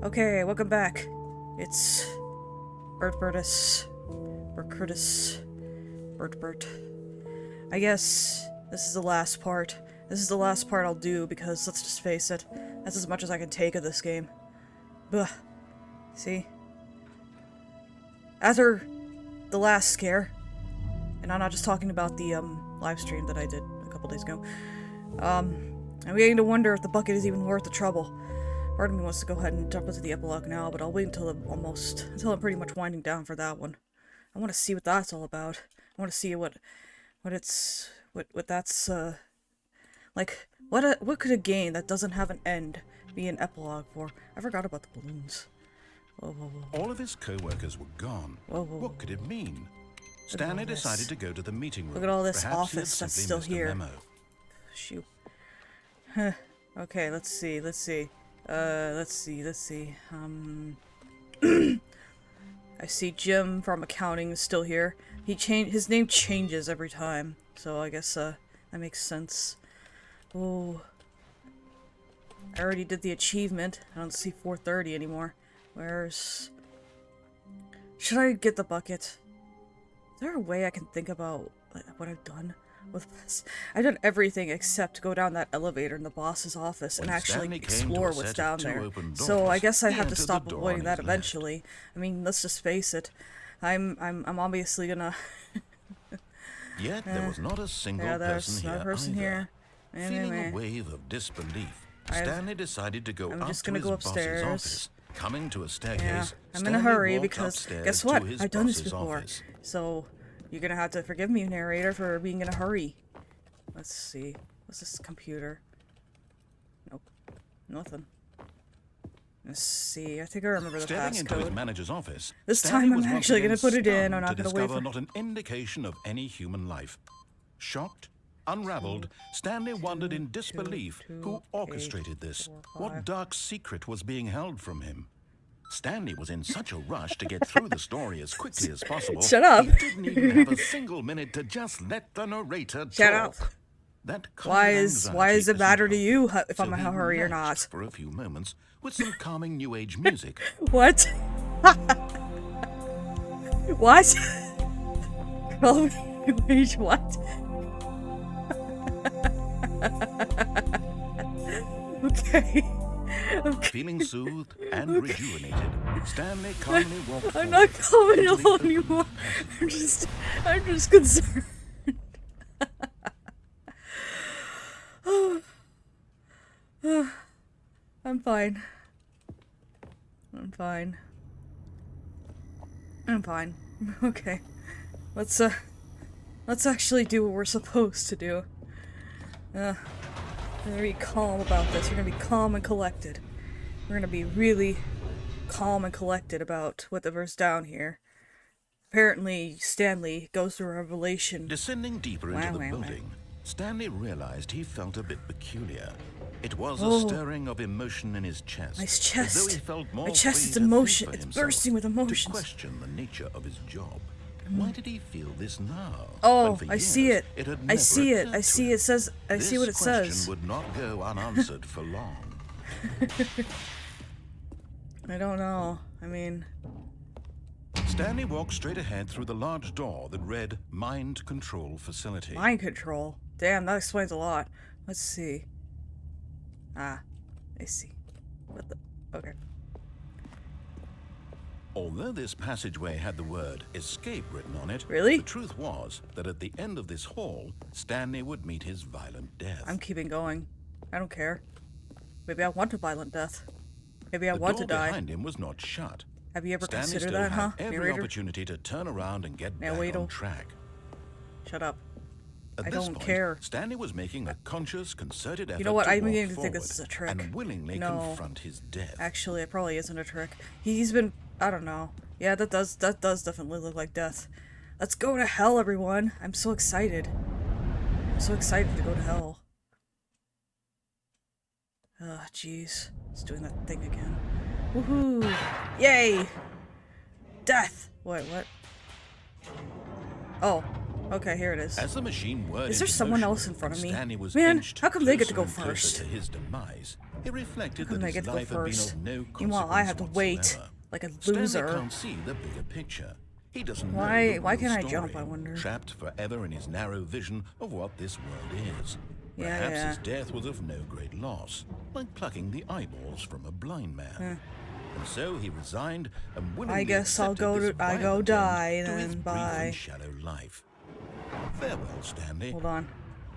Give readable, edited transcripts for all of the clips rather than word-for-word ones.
Okay, welcome back. It's Burt, I guess this is the last part. This is the last part I'll do because, let's just face it, that's as much as I can take of this game. Ugh. See? After the last scare, and I'm not just talking about the live stream that I did a couple days ago, I'm beginning to wonder if the bucket is even worth the trouble. Part of me wants to go ahead and jump into the epilogue now, but I'll wait until I'm pretty much winding down for that one. I want to see what that's all about. I want to see what that's like. What could a game that doesn't have an end be an epilogue for? I forgot about the balloons. Whoa, whoa, whoa. All of his co-workers were gone. Whoa, whoa. What could it mean? Stanley decided to go to the meeting room. Look at all this Perhaps office that's still here. Shoot. Huh. Okay, let's see. I see Jim from accounting is still here. His name changes every time, so I guess that makes sense. Oh, I already did the achievement. I don't see 430 anymore. Should I get the bucket? Is there a way I can think about what I've done with this? I've done everything except go down that elevator in the boss's office and actually explore what's down there. So I guess I have to stop avoiding that eventually. I mean, let's just face it. I'm obviously gonna. Yet there was not a single person here. Feeling a wave of disbelief, Stanley decided to go up to his boss's office. Coming to a staircase, I'm in a hurry because guess what? I've done this before. So you're gonna have to forgive me, narrator, for being in a hurry. Let's see. What's this computer? Nope. Nothing. Let's see. I think I remember the passcode. Into his manager's office, this time I'm actually gonna put it in. I'm not gonna wait for not an indication of any human life. Shocked, unraveled, Stanley wondered in disbelief who orchestrated this. What dark secret was being held from him? Stanley was in such a rush to get through the story as quickly as possible. Shut up! He didn't even have a single minute to just let the narrator talk. Shut up! That why does it matter to you if I'm in a hurry or not? For a few moments with some calming new age music. What? What? Calming new age what? Okay. Feeling soothed and rejuvenated, Stanley calmly walked forward. I'm not calming alone anymore. I'm just concerned. I'm fine. Okay. Let's actually do what we're supposed to do. We're gonna be calm about this. We're gonna be calm and collected. We're gonna be really calm and collected about whatever's down here. Apparently, Stanley goes through a revelation. Descending deeper into the building, Stanley realized he felt a bit peculiar. It was a stirring of emotion in his chest. My chest. As though he felt more My chest is free to emotion. think for It's himself, bursting with emotions. To question the nature of his job. Why did he feel this now? Oh, I see it. I see it. I see it says. I see what it says. This question would not go unanswered for long. I don't know. I mean, Stanley walked straight ahead through the large door that read Mind Control Facility. Mind control. Damn, that explains a lot. Let's see. Ah, I see. What the? Okay. Although this passageway had the word escape written on it, really? The truth was that at the end of this hall, Stanley would meet his violent death. I'm keeping going. I don't care. Maybe I want a violent death. Maybe I want to die. The door behind him was not shut. Have you ever Stanley considered that, huh? Every narrator? opportunity to turn around and get back on track. Shut up. At I this don't point, care. Stanley was making a conscious, concerted effort. You know what? I'm beginning to forward think this is a trick. And willingly confront his death. Actually, it probably isn't a trick. He's been. I don't know. Yeah, that does definitely look like death. Let's go to hell, everyone! I'm so excited. I'm so excited to go to hell. Ugh, jeez. It's doing that thing again. Woohoo! Yay! Death! Wait, what? Oh. Okay, here it is. As the machine whirred Is there into someone motion, else in front of and me? Stanley was Man, inched how come they get to go closer and closer first? to his demise. He reflected How come that they his get to go life had been first? of no Meanwhile, I have to consequence wait whatsoever. like a Stanley loser. can't see the bigger picture. He doesn't Why- know the why real can't I story, jump, I wonder? trapped forever in his narrow vision of what this world is. Yeah, Perhaps yeah. his death was of no great loss, like plucking the eyeballs from a blind man. And so he resigned and willingly I guess I'll accepted go this to- I go violent end die to his then, brief bye. and shallow life. Farewell, Stanley. Hold on.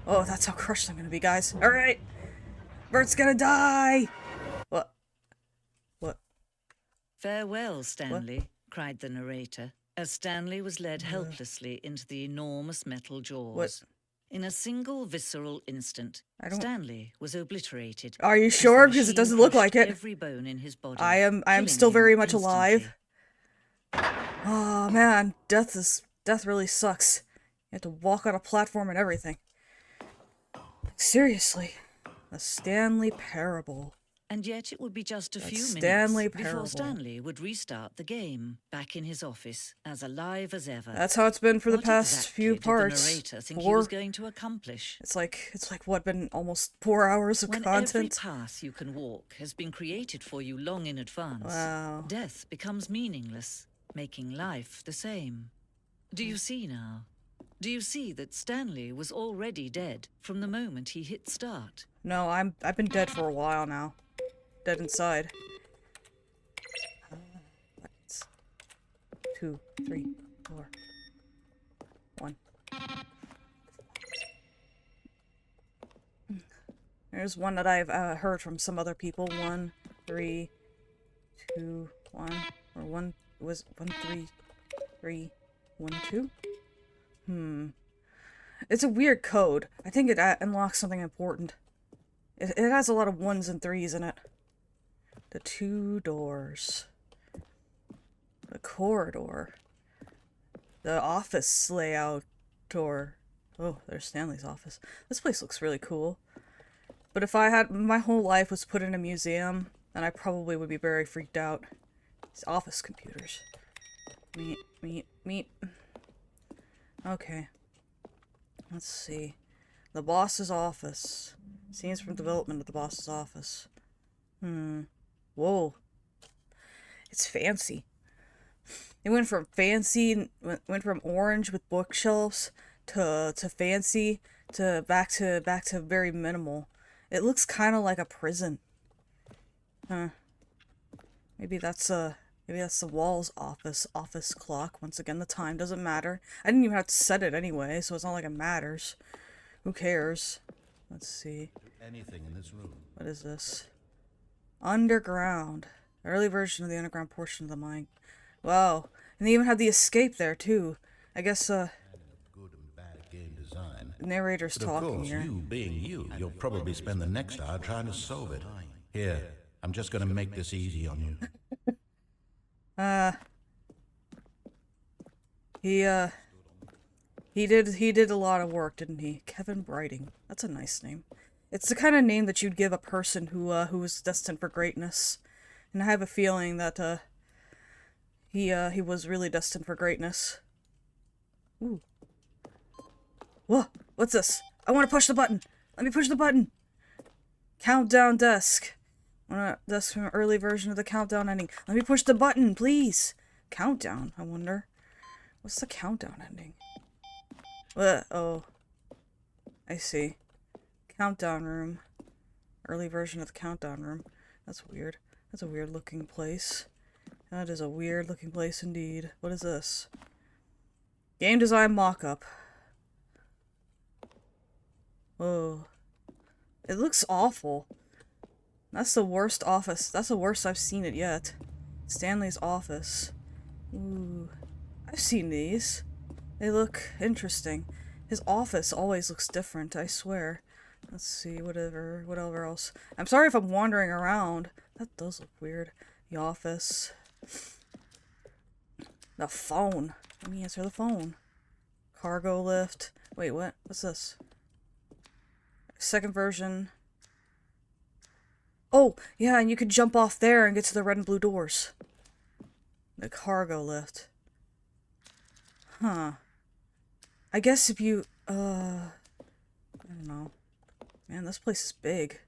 Oh, that's how crushed I'm gonna be, guys. Alright! Burt's gonna die! What? What? Farewell, Stanley, cried the narrator, as Stanley was led helplessly into the enormous metal jaws. What? In a single visceral instant, I don't- Stanley was obliterated. Are you as the sure? Because it machine doesn't look crushed like it. Every bone in his body. I am killing still him very much instantly. alive. Oh man, death really sucks. You have to walk on a platform and everything. Seriously. The Stanley Parable. And yet it would be just a That's few minutes Stanley before Parable. Stanley would restart the game, back in his office, as alive as ever. That's how it's been for the What past exactly few did parts. the narrator think he Four. was going to accomplish? It's like what, been almost 4 hours of When every content? path you can walk has been created for you long in advance, Wow. death becomes meaningless, making life the same. Do you see now? Do you see that Stanley was already dead from the moment he hit start? No, I've been dead for a while now. Dead inside. Buttons. 2, 3, 4, 1. There's one that I've heard from some other people. 1, 3, 2, 1, or 1 was 1, 3, 3, 1, 2. It's a weird code. I think it unlocks something important. It has a lot of 1s and 3s in it. The 2 doors. The corridor. The office layout door. Oh, there's Stanley's office. This place looks really cool. But if I had my whole life was put in a museum, then I probably would be very freaked out. These office computers. Meet. Okay. Let's see. The boss's office. Scenes from development of the boss's office. Whoa. It's fancy. It went from fancy, went from orange with bookshelves to fancy to back to very minimal. It looks kind of like a prison. Maybe that's the wall's office clock. Once again, the time doesn't matter. I didn't even have to set it anyway, so it's not like it matters. Who cares? Let's see. Anything in this room? What is this? Underground. Early version of the underground portion of the mine. Wow. And they even have the escape there, too. I guess, Good and bad game design. narrator's But of talking course, here. you being you, you'll probably spend the next hour trying to solve it. Here, I'm just gonna make this easy on you. He did a lot of work, didn't he? Kevin Brighting. That's a nice name. It's the kind of name that you'd give a person who is destined for greatness. And I have a feeling that, he was really destined for greatness. Ooh. Whoa! What's this? I want to push the button! Let me push the button! Countdown desk. Desk from an early version of the countdown ending. Let me push the button, please! Countdown, I wonder. What's the countdown ending? Oh. I see. Countdown room. Early version of the countdown room. That's weird. That's a weird looking place. That is a weird looking place indeed. What is this? Game design mock-up. Whoa. It looks awful. That's the worst office. That's the worst I've seen it yet. Stanley's office. Ooh. I've seen these. They look interesting. His office always looks different, I swear. Let's see, whatever else. I'm sorry if I'm wandering around. That does look weird. The office. The phone. Let me answer the phone. Cargo lift. Wait, what? What's this? Second version. Oh, yeah, and you could jump off there and get to the red and blue doors. The cargo lift. Huh. I guess if you, I don't know. Man, this place is big.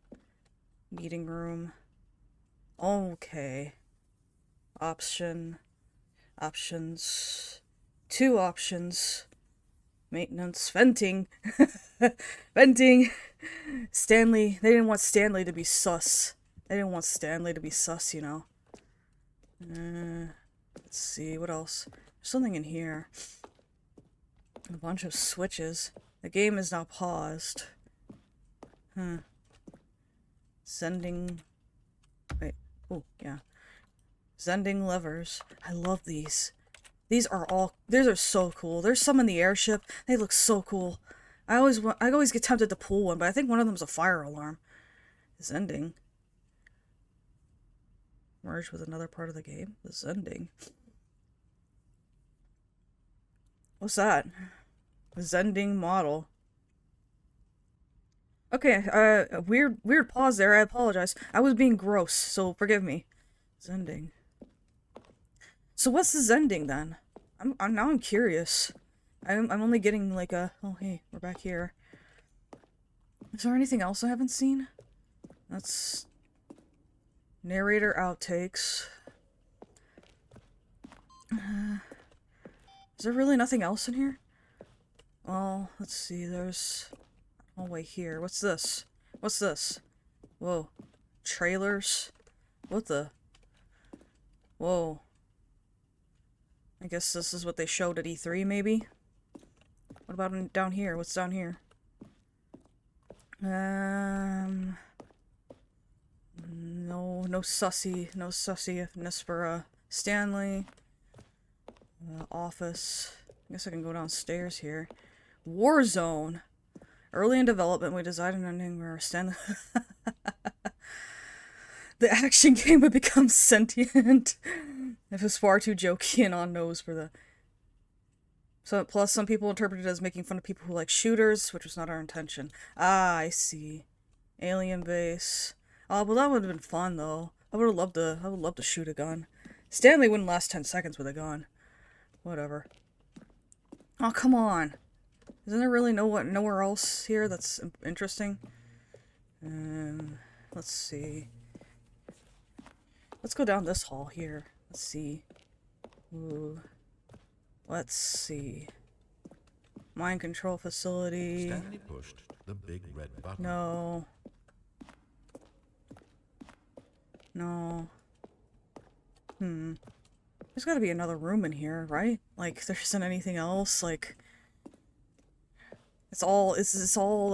Meeting room. Okay. Options. 2 options. Maintenance. Venting. Venting. Stanley. They didn't want Stanley to be sus. They didn't want Stanley to be sus, you know. Let's see. What else? There's something in here. A bunch of switches. The game is now paused. Sending... Wait. Oh, yeah. Sending levers. I love these. These are so cool. There's some in the airship. They look so cool. I always get tempted to pull one, but I think one of them's a fire alarm. Sending. Merge with another part of the game. The sending. What's that? The sending model. Okay, weird pause there. I apologize. I was being gross, so forgive me. Sending. So what's the sending then? I'm curious. I'm only getting like a, oh hey, we're back here. Is there anything else I haven't seen? That's narrator outtakes. Is there really nothing else in here? Well, let's see, there's... Oh, wait, here. What's this? What's this? Whoa. Trailers? What the? Whoa. I guess this is what they showed at E3, maybe? What about down here? What's down here? No sussiness for, Stanley. Office. I guess I can go downstairs here. Warzone. Early in development, we designed an ending where Stanley... The action game would become sentient. If it's far too jokey and on nose for the... So, plus, some people interpret it as making fun of people who like shooters, which was not our intention. Ah, I see. Alien base. Oh, well, that would have been fun, though. I would love to shoot a gun. Stanley wouldn't last 10 seconds with a gun. Whatever. Oh, come on. Isn't there really nowhere else here that's interesting? Let's see. Let's go down this hall here. Let's see. Ooh. Let's see. Mind control facility. Stanley pushed the big red button. No. No. There's gotta be another room in here, right? Like, there isn't anything else, like... is this all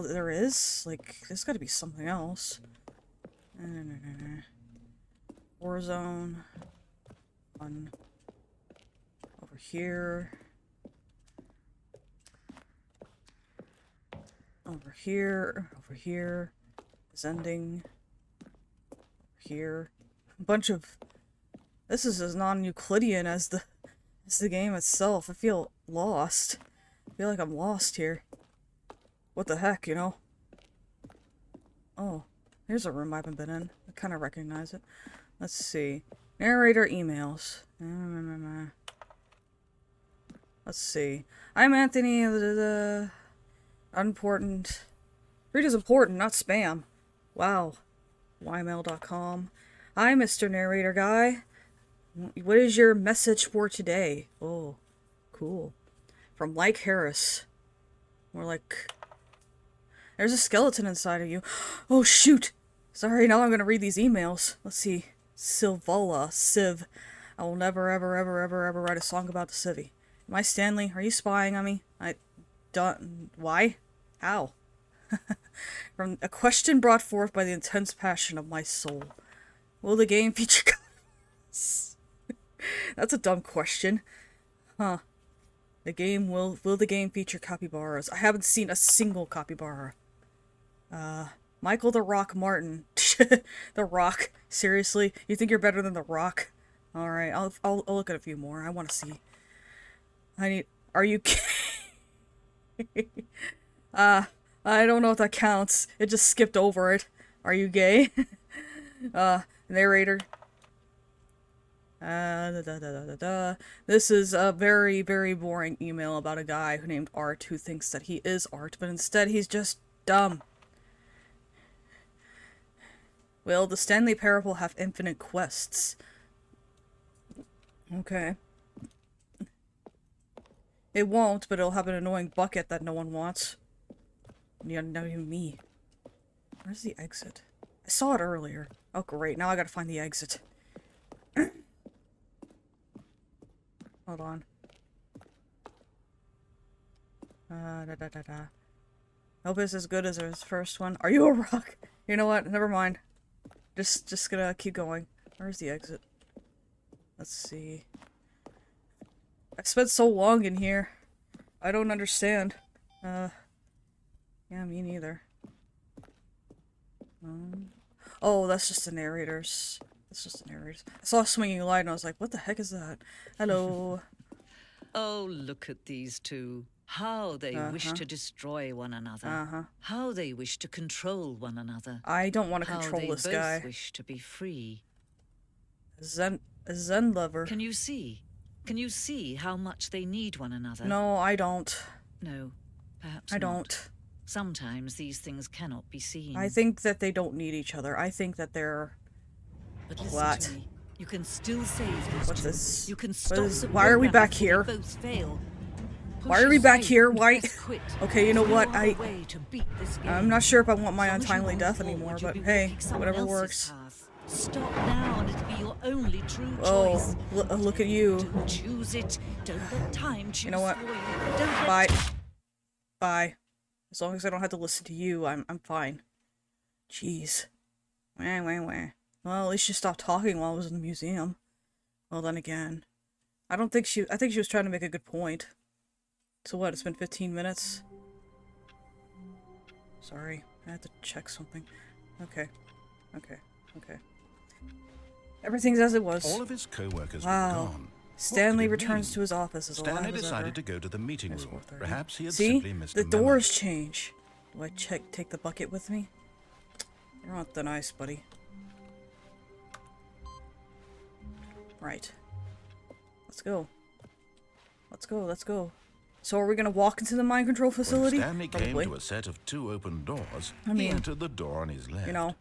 there is? Like, there's gotta be something else. Warzone. One. Over here. Over here. Over here. Sending. Over here. A bunch of... This is as non-Euclidean as the game itself. I feel lost. I feel like I'm lost here. What the heck, you know? Oh, here's a room I haven't been in. I kind of recognize it. Let's see. Narrator emails. Let's see. I'm Anthony. Unimportant. Read is important, not spam. Wow. ymail.com. Hi, Mr. Narrator Guy. What is your message for today? Oh, cool. From Like Harris. More like... There's a skeleton inside of you. Oh, shoot! Sorry, now I'm gonna read these emails. Let's see. Silvala. Civ. I will never, ever, ever, ever, ever write a song about the civvy. Am I Stanley? Are you spying on me? Why? How? From a question brought forth by the intense passion of my soul. Will the game feature... That's a dumb question. Huh. Will the game feature capybaras? I haven't seen a single capybara. Michael the Rock Martin. The Rock. Seriously? You think you're better than the Rock? Alright, I'll look at a few more. I want to see. Are you gay? I don't know if that counts. It just skipped over it. Are you gay? Narrator. This is a very, very boring email about a guy who named Art who thinks that he is Art, but instead he's just dumb. Will the Stanley Parable have infinite quests? Okay. It won't, but it'll have an annoying bucket that no one wants. Yeah, not even me. Where's the exit? I saw it earlier. Oh great, now I gotta find the exit. Hold on. Hope it's as good as his first one. Are you a rock? You know what? Never mind. Just gonna keep going. Where's the exit? Let's see. I spent so long in here. I don't understand. Yeah, me neither. Oh, that's just the narrators. That's just the narrators. I saw a swinging light and I was like, what the heck is that? Hello. Oh, look at these two. How they wish to destroy one another. How they wish to control one another. I don't want to control this guy. How they both wish to be free. A Zen lover. Can you see? Can you see how much they need one another? No, I don't. No, perhaps I not. don't. Sometimes these things cannot be seen. I think that they don't need each other. I think that they're... But listen What? to me. You can still save these What's two. this? You can What stop is- the why are we program back before here? they both fail. Why are we back here? Why- Quit. Okay, you know what? No other way to beat this game. I'm not sure if I want my As long as you untimely move death forward, anymore, you'll but be hey, walking someone whatever else's works. path. Stop now and it'll be your only true Oh, choice. look at you. Don't choose it. Don't let time choose You know what? for you. Don't let Bye. Bye. As long as I don't have to listen to you, I'm fine. Jeez. Wah, wah, wah. Well, at least she stopped talking while I was in the museum. Well, then again. I think she was trying to make a good point. So what, it's been 15 minutes? Sorry, I had to check something. Okay. Everything's as it was. All of his co-workers Wow. were gone. Stanley What could it returns mean? to his office as Stanley alive as decided ever. to go to the meeting There's room. 4:30. Perhaps he had See? simply missed The a memo. doors change. Do I take the bucket with me? You're not that nice, buddy. Right. Let's go. Let's go. So are we gonna walk into the mind control facility? When Stanley came Probably. to a set of 2 open doors, I he mean, entered the door on his left. You know.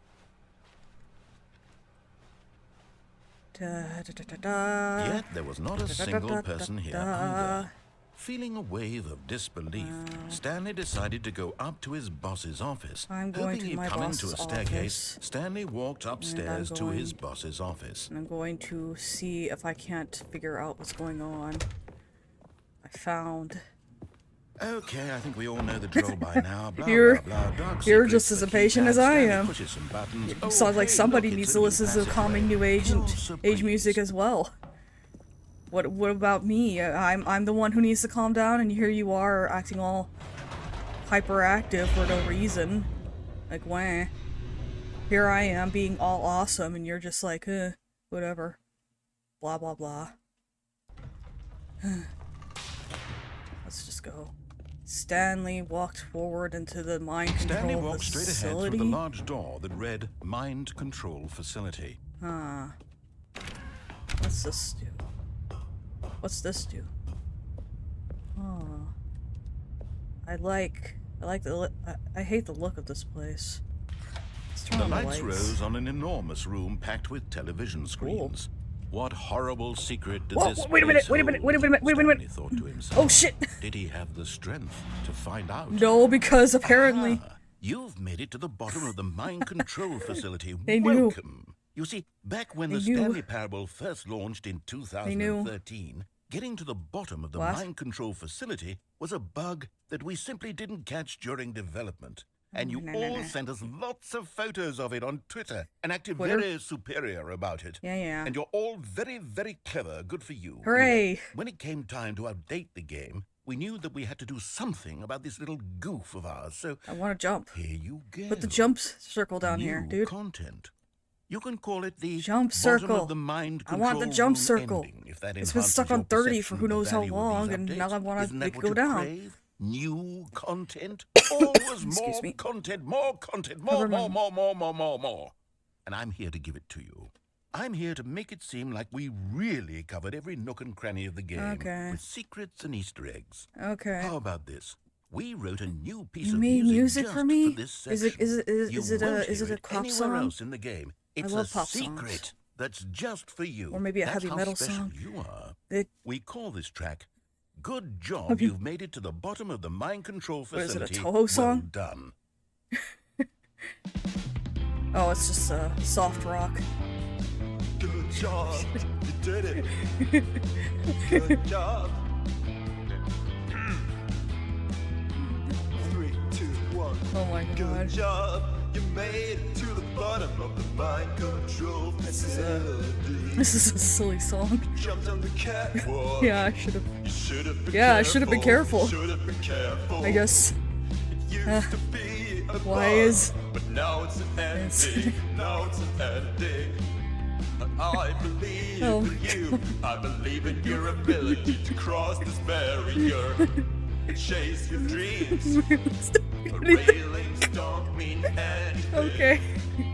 Yet there was not a single person here either. Feeling a wave of disbelief, Stanley decided to go up to his boss's office. I'm going Hoping to he'd my come into a boss's staircase, office. Stanley walked upstairs to his boss's office. And I'm going to see if I can't figure out what's going on. I found... Okay, I think we all know the drill by now. Blah, You're- blah, blah. Dark you're secrets, just as the impatient keypad, as I Stanley am. pushes some buttons. Oh, Sounds like hey, somebody look, needs it's to a new listen to calming passageway. new age Kill age surprise. music as well. What about me? I'm the one who needs to calm down, and here you are acting all hyperactive for no reason. Like, wah. Here I am being all awesome, and you're just like, whatever. Blah blah blah. Let's just go. Stanley walked forward into the mind control Stanley walked straight ahead facility. through the large door that read Mind Control Facility. What's this do? What's this do? Oh. I hate the look of this place. Let's turn The on the lights lights. rose on an enormous room packed with television screens. What horrible secret did Whoa, this wait a minute, place wait a minute, hold? wait a minute. Stanley thought to himself. Oh shit! Did he have the strength to find out? No, because apparently You've made it to the bottom of the mind control facility. They knew. Welcome. You see, back when the They knew. Stanley Parable first launched in 2013, getting to the bottom of the What? mind control facility was a bug that we simply didn't catch during development. And you all sent us lots of photos of it on Twitter and acted Twitter? very superior about it. Yeah. And you're all very, very clever. Good for you. Hooray! Anyway, when it came time to update the game, we knew that we had to do something about this little goof of ours. So I want to jump. here you go. Put the jump circle down here, New dude. content. You can call it the Jump bottom circle. of the mind I want the control jump room circle. ending, if that It's been enhances stuck on your 30 for perception who of the knows how value of long, these and updates. now I want Isn't to that what go you down. crave? New content. Always Excuse more me. content, more content, Cover more. my- And I'm here to give it to you. I'm here to make it seem like we really covered every nook and cranny of the game. Okay. With secrets and Easter eggs. Okay. How about this? We wrote a new piece You of made music just for me? this Is section. it a pop anywhere song? else in the game. It's love a pop secret songs. that's just for you. Or maybe a That's heavy how metal special song. You are. It, We call this track "Good Job You've Made It to the Bottom of the Mind Control What is it, a Facility." Toho song? Well done. oh, it's just soft rock. Good job, you did it. Good job. 3, 2, 1. Oh my god. Good job, you made it to the bottom of the mind control facility. This is a silly song. Jumped on the catwalk. Yeah, I should have. You should have been Yeah, I careful. should have been careful. Should have been careful. I guess. It used to be a why bug, is- but now it's an ending. Now it's an ending. I believe Oh in you. I believe in your ability to cross this barrier. Chase your dreams. Railings don't mean anything. Okay.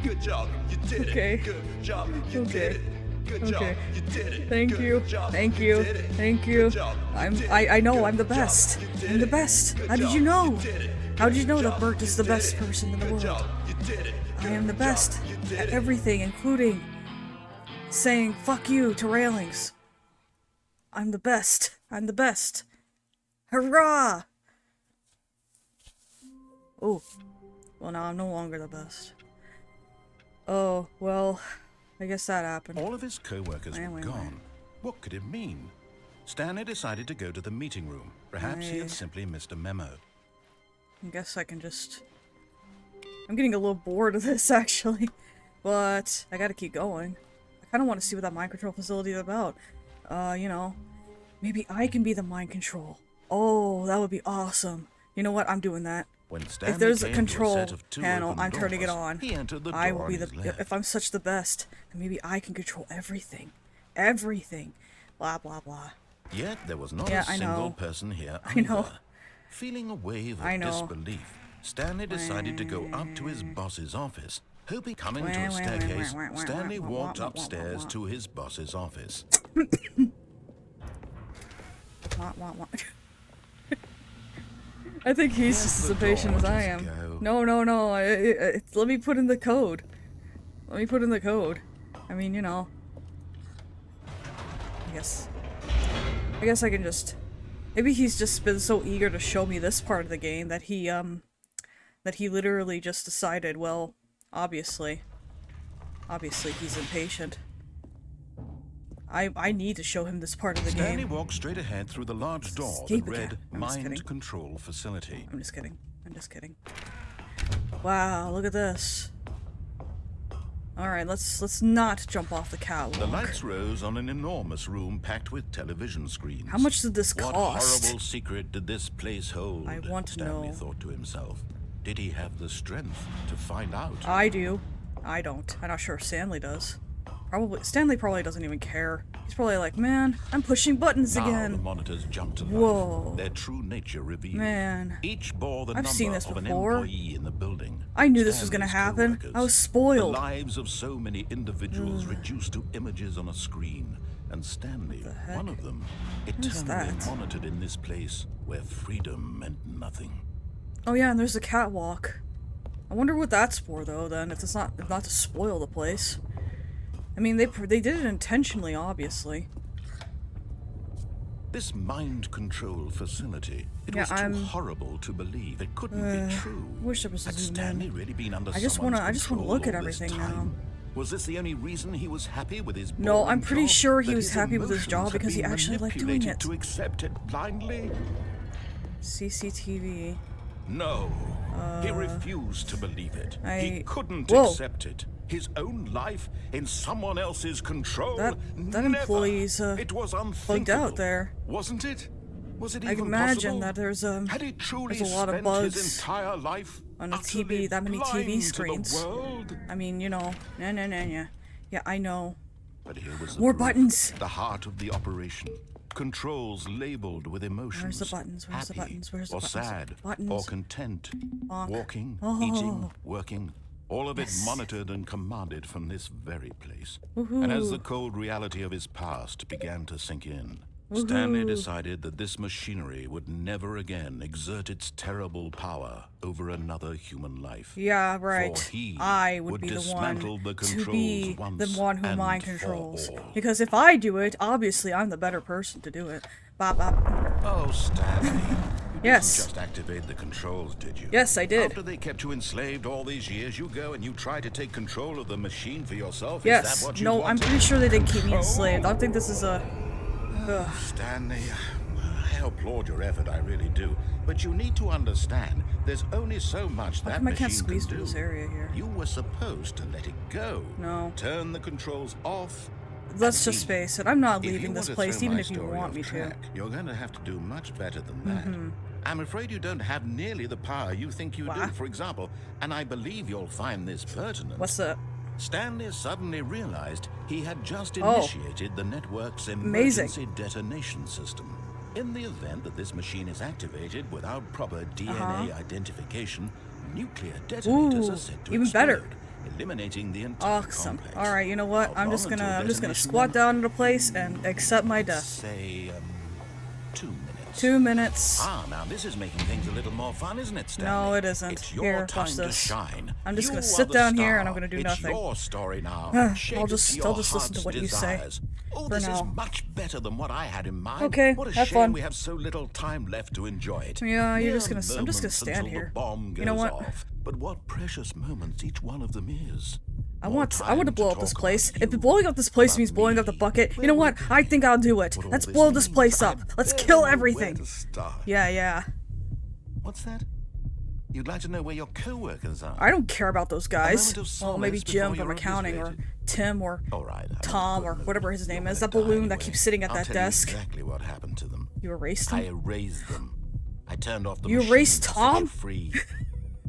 Good job, you did Okay. it. Good job, you Okay. did it. Good job, Okay. you did it. Thank Good you. job, Thank you. did it. Thank you. Good job, you did it. I know Good I'm the job, best. you did I'm the it. best. Good How did job, you know? did it. How did you know Good that job, Burt is the did best it. person in the Good world? job, you did it. I am the Good best job, you did at it. everything, including saying fuck you to railings. I'm the best. I'm the best. Hurrah! Oh. Well, now I'm no longer the best. Oh, well, I guess that happened. All of his co-workers were Wait. gone. What could it mean? Stanley decided to go to the meeting room. Perhaps he had simply missed a memo. I guess I can just... I'm getting a little bored of this, actually. But I gotta keep going. I kinda want to see what that mind control facility is about. You know, maybe I can be the mind control. Oh, that would be awesome. You know what? I'm doing that. When Stanley If there's a came to control set of 2 panel, open I'm turning it doors, on. He entered the I door will be on the... his left. If I'm such the best, then maybe I can control everything. Everything. Blah, blah, blah. Yet there was not Yeah, a I single know. person here I know. either. Feeling a wave I of know. disbelief, Stanley decided to go up to his boss's office. Hoping coming to Wah, a wah, wah, staircase, wah, wah, wah, Stanley wah, walked wah, wah, upstairs wah, wah. to his boss's office. Wah, wah, wah. I think he's Yes, just as the impatient as door, I just am. go. No. Let me put in the code. Let me put in the code. I mean, you know. I guess I can just... Maybe he's just been so eager to show me this part of the game that he literally just decided, well, obviously he's impatient. I need to show him this part of the Stanley game. walked straight ahead through the large door Escape that read again. I'm just Mind kidding. Control Facility. I'm just kidding. I'm just kidding. Wow, look at this. Alright, let's not jump off the catwalk. The lights rose on an enormous room packed with television screens. How much did this What cost? horrible secret did this place hold? I want to Stanley know. thought to himself. Did he have the strength to find out? I do. I don't. I'm not sure if Stanley does. Stanley probably doesn't even care. He's probably like, man, I'm pushing buttons Now the again. monitors jumped to life. Whoa. Their true nature revealed. Man. Each bore the I've number seen this of an before. employee in the building. I knew this was gonna Stanley's happen. co-workers. I was spoiled. The lives of so many individuals reduced to images on a screen. And Stanley, heck? one of them, Who's eternally that? monitored in this place where freedom meant nothing. Oh yeah, and there's a catwalk. I wonder what that's for, though. Then, if it's not to spoil the place. I mean, they did it intentionally, obviously. This mind control facility, it Yeah, was too I'm- horrible to believe. It couldn't be true. Wish there was a Had zoom Stanley in. really been under I just someone's wanna control look at all this everything now. time? Was this the only reason he was happy with his No, I'm boring pretty job? sure he That was his happy with his emotions job had because he been actually liked doing manipulated it. to accept it blindly? CCTV. No. He refused to believe it. He I- couldn't Whoa. accept it. His own life in someone else's control. That Never. employee's, it was bugged unthinkable. out there. Wasn't it? Was it I even can imagine possible? that there's Had he truly there's a lot of spent bugs his entire life on the utterly TV, that many TV blind to screens. the world? I mean, you know, yeah. Yeah, I know. But here was the More proof, buttons. The heart of the operation. Controls labeled with emotions. Where's the buttons? Where's the happy buttons? Where's the or buttons? sad Buttons. or content. Bonk. Walking, Oh. eating, working, All of it monitored and commanded from this very place. And as the cold reality of his past began to sink in, Stanley decided that this machinery would never again exert its terrible power over another human life. Yeah, right. For he I would be the one dismantle the to controls be once the one who and mind for controls. all. Because if I do it, obviously I'm the better person to do it. Bop bop. Oh, Stanley. You Yes. didn't just activate the controls, did you? Yes, I did. After they kept you enslaved all these years, you go and you try to take control of the machine for yourself? Is Yes. that what you No, I'm wanted? pretty sure they didn't keep me enslaved. I think this is a... Stanley, I applaud your effort, I really do. But you need to understand, there's only so much How that come I machine can't squeeze can through do. this area here? You were supposed to let it go. No. Turn the controls off. Let's and just leave. face it. I'm not If you leaving want this to place, throw even my if you story want off me to. track, you're going to have to do much better than that. I'm afraid you don't have nearly the power you think you do. What? For example, and I believe you'll find this pertinent. What's that? Stanley suddenly realized he had just Oh. initiated the network's Amazing. emergency detonation system. In the event that this machine is activated without proper DNA identification, nuclear detonators Ooh, are set to even explode, better. eliminating the entire Awesome. complex. All right, you know what? How I'm just long gonna until detonation squat then? down in a place and accept my death. Say, 2 minutes. 2 minutes. Ah, now this is making things a little more fun, isn't it, Stanley? No, it isn't. It's your Here, time watch to this. shine. I'm just You gonna are sit the down here star. and I'm gonna do nothing. It's your story now. I'll Shape it just to your listen to heart's what you say. desires. Oh, For this now. is much better than what I had in mind. Okay, What a have shame fun. we have so little time left to enjoy it. Yeah, you're Mere just gonna- I'm just gonna moments stand until here. The bomb You know goes what? off. But what precious moments each one of them is. I More want to time blow up talk this about place. you, If blowing up this place about means blowing up the me. bucket, you Where know would what? we I think I'll do it. What all Let's this blow this means, place I up. Let's barely kill know where everything. to start. Yeah. What's that? You'd like to know where your co-workers are? I don't care about those guys. moment of Well, maybe solace Jim before from you're accounting or obliterated. Tim or All right, I'm in a Tom good or mood. whatever his name You're is. gonna That balloon die that anyway. keeps sitting at I'll that tell you desk. exactly what happened to them. You erased I him? erased them. I turned off the You machine erased to set Tom? you free.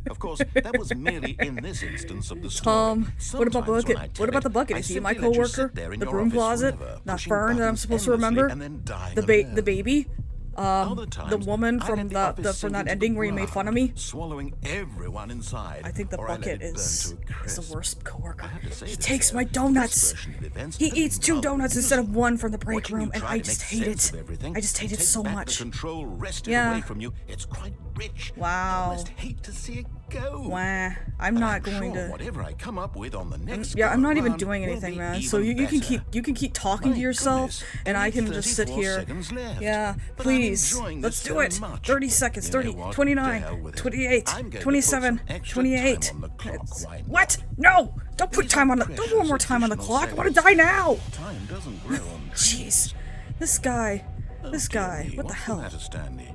Of course, that was merely in this instance of the story. What about Sometimes bucket? when I tell What about it, the bucket? I Is he my simply let you coworker? sit there in The your broom office closet? forever, That pushing Fern that I'm buttons supposed to endlessly remember? and then dying The alone. baby? Other The times, woman I from let the the office from sink that into ending the where he made fun of me? ground, swallowing everyone inside. I think the or I let bucket it burn is to a the crisp. worst coworker. I have to say He this, takes though, my this donuts. version of events He has eats been 2 rather donuts instead of amusing. 1 from the break Watching you room, and try I to just make hate sense it. of everything, I just hate it take so back much. The control wrested Yeah. away from you. It's quite rich. Wow. I almost hate to see it go. Wah. I'm But not going sure to. Whatever I come up with on the next Yeah, I'm not even go-around doing will anything, be man. So even you can better. keep talking My to yourself, goodness, and I only can just sit 34 here. seconds left. Yeah, But I'm please. enjoying Let's this do so it. much. 30 seconds. You know 30, what? To 29, hell with it. 28, I'm going to put 27, some extra 28. time on the clock, It's- why not? What? No! Don't put These time are on the. Don't precious put more time on the additional clock. I want to seconds. die now. Time doesn't grow on Jeez, this guy. This dear guy. me, What the what's hell? matter, Stanley?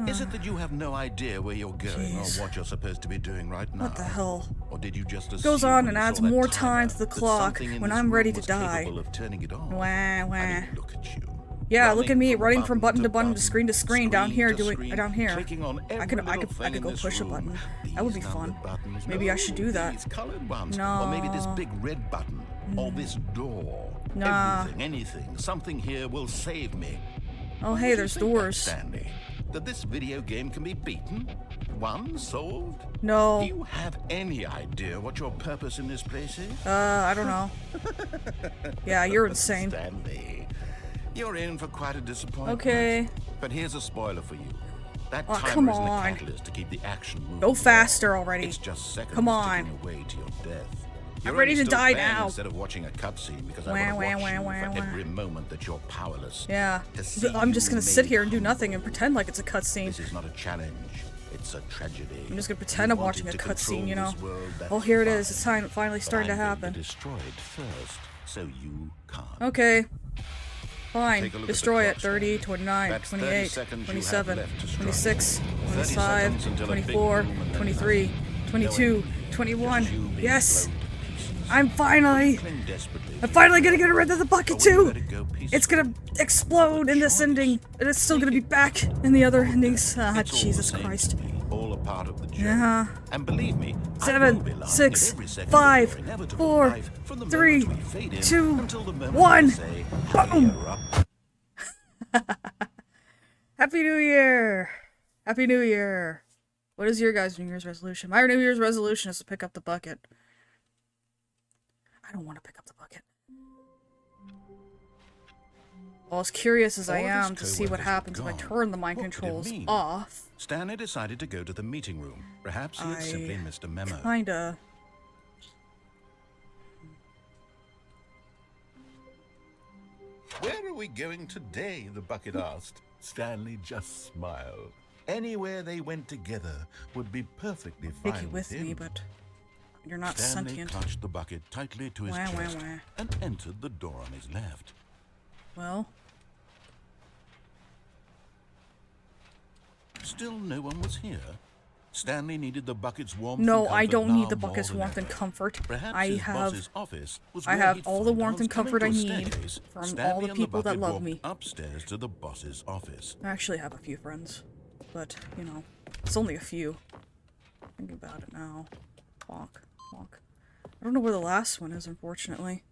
Is it that you have no idea where you're going Jeez. or what you're supposed to be doing right now? What the hell? Or did you just Goes assume on when and you adds saw that more timer time to the that clock something in when this I'm room ready to was die? capable of turning it on? Wah, I wah. mean, look at you. Yeah, look at me running button from button to button to button, screen to screen down here to doing screen, down here. clicking on I every could little thing in go this push a room. button. That would be These fun. numbered buttons. Maybe I should do that. These colored ones. No. Or maybe this big red button. Or this door. Nah. Everything, anything. Something here will save me. Oh, What hey, do you there's think, doors. Stanley? That this video game can be beaten? Won? Solved? Do No. you have any idea what your purpose in this place is? I don't know. Yeah, you're insane. Stanley, you're in for quite a disappointment. Okay. But here's a spoiler for you. That Oh, timer come isn't on. the catalyst to keep the action moving. Go faster already. It's just seconds Come on. ticking away to your death. I'm You're ready only to still die playing now. Instead of watching a cutscene because I Wah, want to wah, watch you wah, for wah, wah. every moment that you're powerless. Yeah. To see I'm just you gonna sit made here and do humble. nothing and pretend like it's a cutscene. This is not a challenge. It's a tragedy. I'm just gonna pretend You I'm watching a wanted to cutscene, you control know. this world, that's Oh, here it is. fine. It's time finally But starting to I'm going happen. destroy it first, so you can't. Okay. Fine. Take a look at the Destroy clock, it. 30, Stanley. 29, That's 30 28, seconds you 27, have left to strike. 26, 30 25, seconds until a big 24, boom and then 23, nothing. 22, Just you 21. being Yes! blown to pieces. I'm finally... Cling desperately I'm for finally your gonna get life. rid of the bucket But when you too! let it go It's gonna peacefully, explode in this choice. ending, and it's still gonna be back in the other endings. Ah, it's all the Jesus same to Christ. me, all a part of the journey. Yeah. And believe me, I 7, will be laughing at 6, every second 5, of your inevitable 4, life from the 3, moment we fade in 2, until the moment 1. we say, Boom. "Hurry up." Happy New Year! Happy New Year! What is your guys' New Year's resolution? My New Year's resolution is to pick up the bucket. don't want to pick up the bucket. Well, as curious as I All of am his to see what co-workers were happens if I gone. turn the mind What could it controls mean? off, Stanley decided to go to the meeting room. Perhaps he had simply missed a memo. kinda... Where are we going today? The bucket asked. Stanley just smiled. Anywhere they went together would be perfectly Take fine you with him. me, but you're not Stanley sentient. clutched the bucket tightly to his Wah, wah, chest wah. and entered the door on his left. Well, Still no one was here. Stanley needed the bucket's warmth no, and I comfort don't now need the more bucket's than warmth and ever. comfort. Perhaps I his have boss's office was I where have he'd all the find warmth and coming comfort I to a need staircase. from all Stanley the and people that bucket love walked me. upstairs to the boss's office. I actually have a few friends, but, you know, it's only a few. Think about it now. Walk, walk. I don't know where the last one is, unfortunately.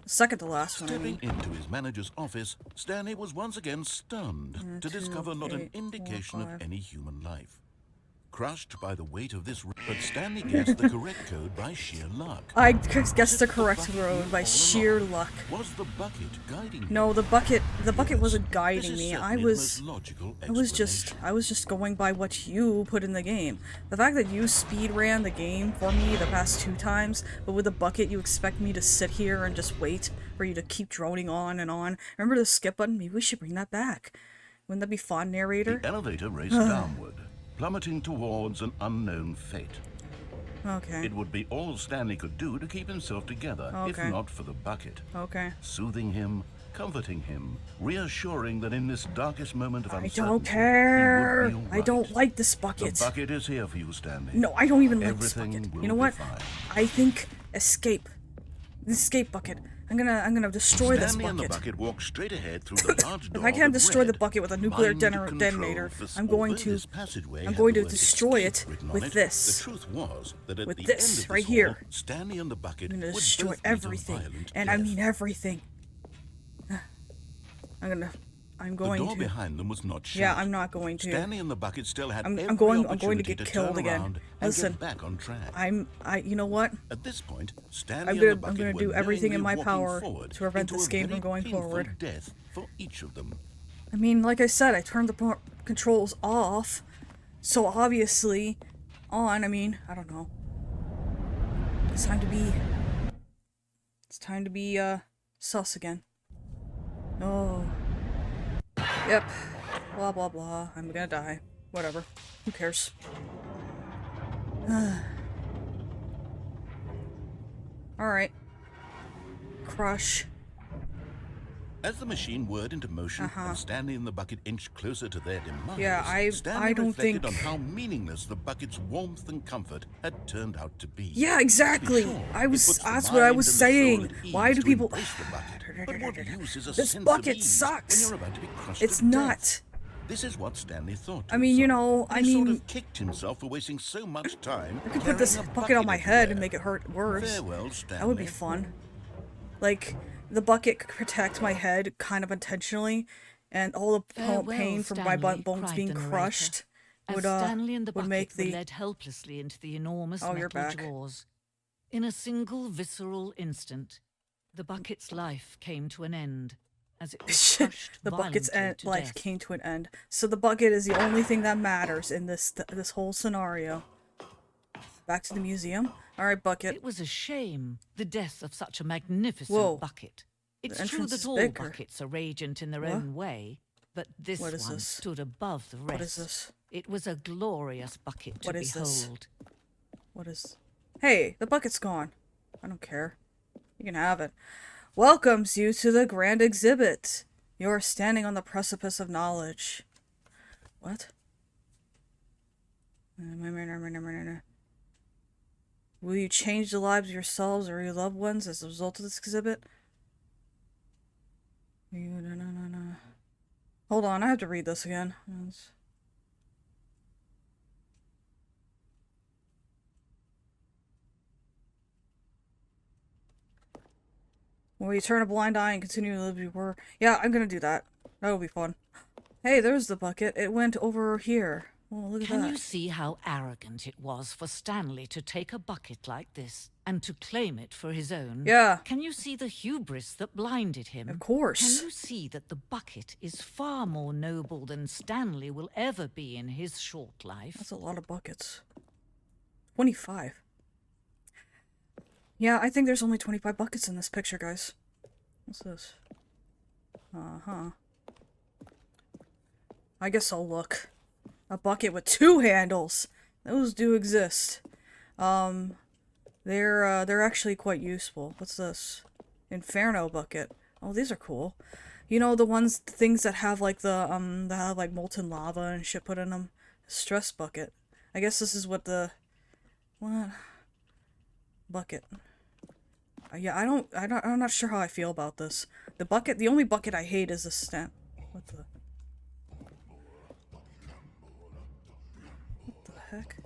The second to last one, I Stepping mean. into his manager's office, Stanley was once again stunned to 2, discover not an 8, 4, indication 5. of any human life. Crushed by the weight of this, but Stanley guessed the correct code by sheer luck. I guessed the correct road by sheer luck. Was the bucket guiding him? No, the bucket Yes, wasn't this guiding is me. certainly the most logical I was just going by what you put in the game. The fact that you speed ran the game for me the past 2 times, but with the bucket you expect me to sit here and just wait for you to keep droning on and on. Remember the skip button? Maybe we should bring that back. Wouldn't that be fun, narrator? The elevator raced downward, plummeting towards an unknown fate. Okay. It would be all Stanley could do to keep himself together, if Okay. not for the bucket. Okay. Soothing him, comforting him, reassuring that in this darkest moment of I uncertainty, don't care. he would be I don't alright. like this The bucket. bucket is here for you, Stanley. No, I don't even like this Everything bucket. will You know be what? fine. I think escape. The escape bucket. I'm gonna destroy this Stanley and the bucket. bucket walked straight ahead through the large door. If I can't that destroy the read, bucket with a nuclear "Mind control detonator, for I'm going although to this passageway I'm had going the to word destroy escape it written on with it, this. The truth was that at With the this, end of right this here. hall, Stanley and the bucket I'm gonna would destroy both meet a everything. violent And I death. mean everything. I'm going The door to. behind them was not shut. Yeah, I'm not going to. Stanley and the bucket still had I'm every going to opportunity get to killed turn again. around Listen, and get back on track. you know what? At this point, Stanley I'm and gonna- the I'm bucket gonna were do everything in knowingly my walking power forward to prevent into this a game very from going painful forward. death for each of them. I mean, like I said, I turned the controls off, so obviously on. I mean, I don't know. It's time to be sus again. Oh. Yep. Blah blah blah. I'm gonna die. Whatever. Who cares? Alright. Crush. As the machine whirred into motion and Stanley and the bucket inched closer to their demise, Yeah, I Stanley don't reflected think- on how meaningless the bucket's warmth and comfort had turned out to be. Yeah, exactly. To be sure, I it was- puts the that's what I mind was and the soul saying. at Why ease do to people- embrace the bucket. But what use is a This sense of bucket ease sucks. when you're about to be crushed It's to death? not. This is what Stanley thought. to I mean, you himself. know, I He sort mean- of kicked himself for wasting so much time. I could put this carrying a bucket on my head and everywhere. make it hurt worse. Farewell, Stanley. That would be fun. Like, the bucket could protect my head kind of intentionally, and all the Farewell, pain from my Stanley, bones cried being the narrator, crushed as would Stanley and the would bucket make were the led helplessly into the enormous Oh, you're metal back. jaws. In a single visceral instant, the bucket's life came to an end as it was crushed the bucket's violently to life death. came to an end. So the bucket is the only thing that matters in this whole scenario. Back to the museum. All right, bucket. It was a shame, the death of such a magnificent Whoa. bucket. The It's true entrance that is all bigger. buckets are radiant in their What? own way, but this What is one this? stood above the rest. What is this? It was a glorious bucket to What is this? behold. What is... Hey, the bucket's gone. I don't care. You can have it. Welcomes you to the grand exhibit. You're standing on the precipice of knowledge. What? Will you change the lives of yourselves or your loved ones as a result of this exhibit? Hold on, I have to read this again. Will you turn a blind eye and continue to live as you were? Yeah, I'm gonna do that. That'll be fun. Hey, there's the bucket. It went over here. Oh, look at Can that. you see how arrogant it was for Stanley to take a bucket like this and to claim it for his own? Yeah. Can you see the hubris that blinded him? Of course. Can you see that the bucket is far more noble than Stanley will ever be in his short life? That's a lot of buckets. 25. Yeah, I think there's only 25 buckets in this picture, guys. What's this? Uh-huh. I guess I'll look. A bucket with 2 handles. Those do exist. They're actually quite useful. What's this? Inferno bucket. Oh, these are cool. You know, the things that have like that have like molten lava and shit put in them. Stress bucket. I guess this is what the... What? Bucket. Yeah, I'm not sure how I feel about this. The only bucket I hate is the stamp. What the heck?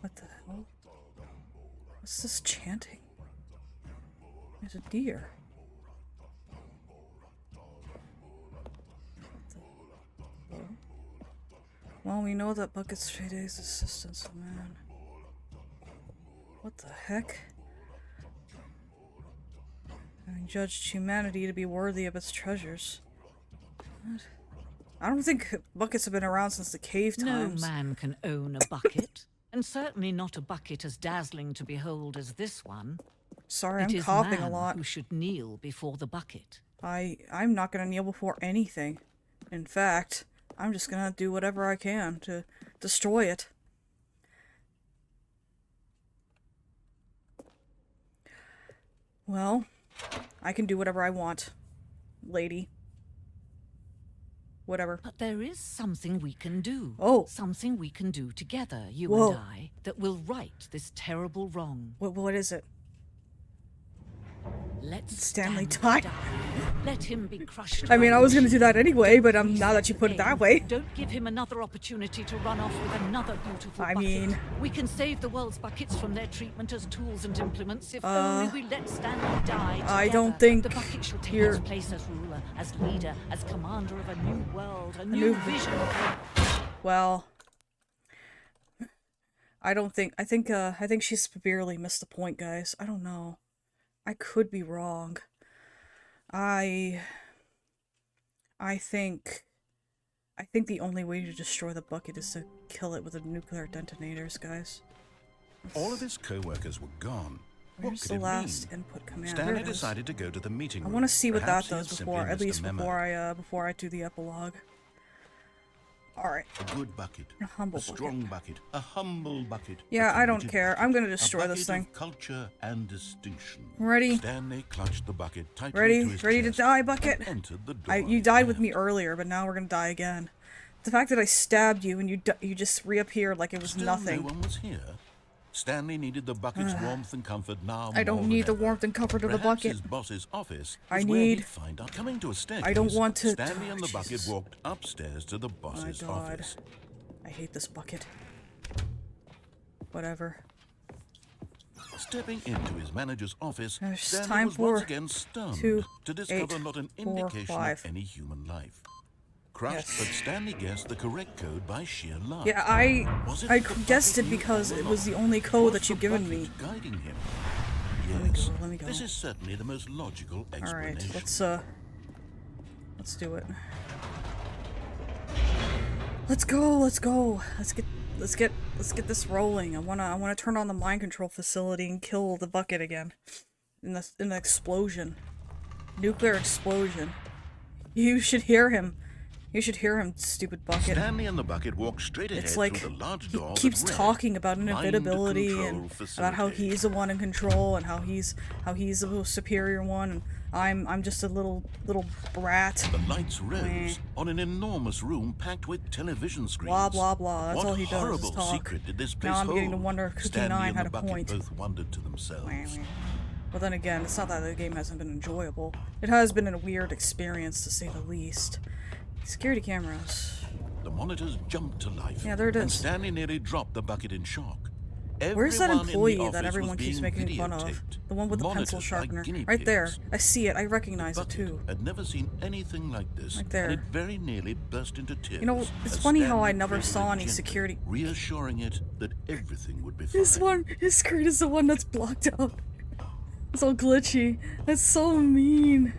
What the hell? What's this chanting? There's a deer. Well, we know that bucket's 3 days assistance, man. What the heck? I judged humanity to be worthy of its treasures. What? I don't think buckets have been around since the cave times. No man can own a bucket, and certainly not a bucket as dazzling to behold as this one. Sorry, It I'm is coughing man a lot. who should kneel before the bucket. I'm not gonna kneel before anything. In fact, I'm just gonna do whatever I can to destroy it. Well, I can do whatever I want, lady. Whatever. But there is something we can do. Oh. Something we can do together, you Whoa. and I, that will right this terrible wrong. What is it? Let Stanley Stanley die. Let him be crushed. I mean, by I was gonna the do that anyway, but He now that you put it that aim. way. Don't give him another opportunity to run off with another beautiful I bucket. mean- We can save the world's buckets from their treatment as tools and implements if only we let Stanley die together. I don't think the bucket shall take you're- its place as ruler, as leader, as commander of a new world, a new vision. Well, I think she severely missed the point, guys. I don't know. I could be wrong. I think the only way to destroy the bucket is to kill it with the nuclear detonators, guys. All of his co-workers were gone. What Where's could the it last mean? input command? Stanley There it is. decided to go to the meeting I room. want to see what Perhaps that he had does simply before, at missed a least memo. before I do the epilogue. All right. A good bucket. A humble A strong bucket. A humble bucket. Yeah, a I don't committed care. bucket. I'm gonna A destroy this bucket thing. of culture and distinction. Ready? Stanley clutched the bucket tightly Ready? to his Ready to chest die, and bucket? entered the door You died with hand. me earlier, but now we're gonna die again. The fact that I stabbed you and you just reappeared like it was Still nothing. no one was here. Stanley needed the bucket's warmth and comfort now. I don't more need than the warmth and comfort of the Perhaps bucket. his boss's office I was where he'd need- find out. Coming to a staircase, I don't want to- Stanley and the bucket Jesus. walked upstairs to the boss's God. office. I hate this bucket. Whatever. Stepping into his manager's office, It's Stanley time was once for again stunned 2, to discover 8, not an 4, indication 5. of any human life. Crushed, Yes. but Stanley guessed the correct code by sheer luck. Yeah, I Was it I the guessed bucket it knew because all it was the along? only code Was that you've the given me. bucket guiding him? me Yes, go, let me go. this is certainly the most logical All explanation. right, let's do it. Let's go. Let's get this rolling. I wanna turn on the mind control facility and kill the bucket again. In the explosion. Nuclear explosion. You should hear him. You should hear him, stupid bucket. Stanley and the bucket walked straight ahead It's like through the large he door keeps that read, talking about "Mind inevitability control and about how facility." he's the one in control and how he's the superior one, and I'm just a little brat. The lights rose on an enormous room packed with television screens. Blah blah blah. That's What all he does is horrible talk. secret did this place Now I'm beginning to hold? wonder if Cookie Stanley 9 and had the a bucket point. both wondered to themselves. But then again, it's not that the game hasn't been enjoyable. It has been a weird experience, to say the least. Security cameras. The monitors jumped to life. Yeah, there it And is. Stanley nearly dropped the bucket in shock. Where's that Everyone in the employee office that was everyone keeps being making fun of? videotaped, The one with the pencil monitored like sharpener. guinea Right there. pigs. I see it. I The recognize it bucket too. had never seen anything like this, Right there. and it very nearly burst into tears. You know, it's as funny how I Stanley never cradled saw it any gently, security. reassuring it that everything would be fine. His screen is the one that's blocked out. It's all glitchy. That's so mean.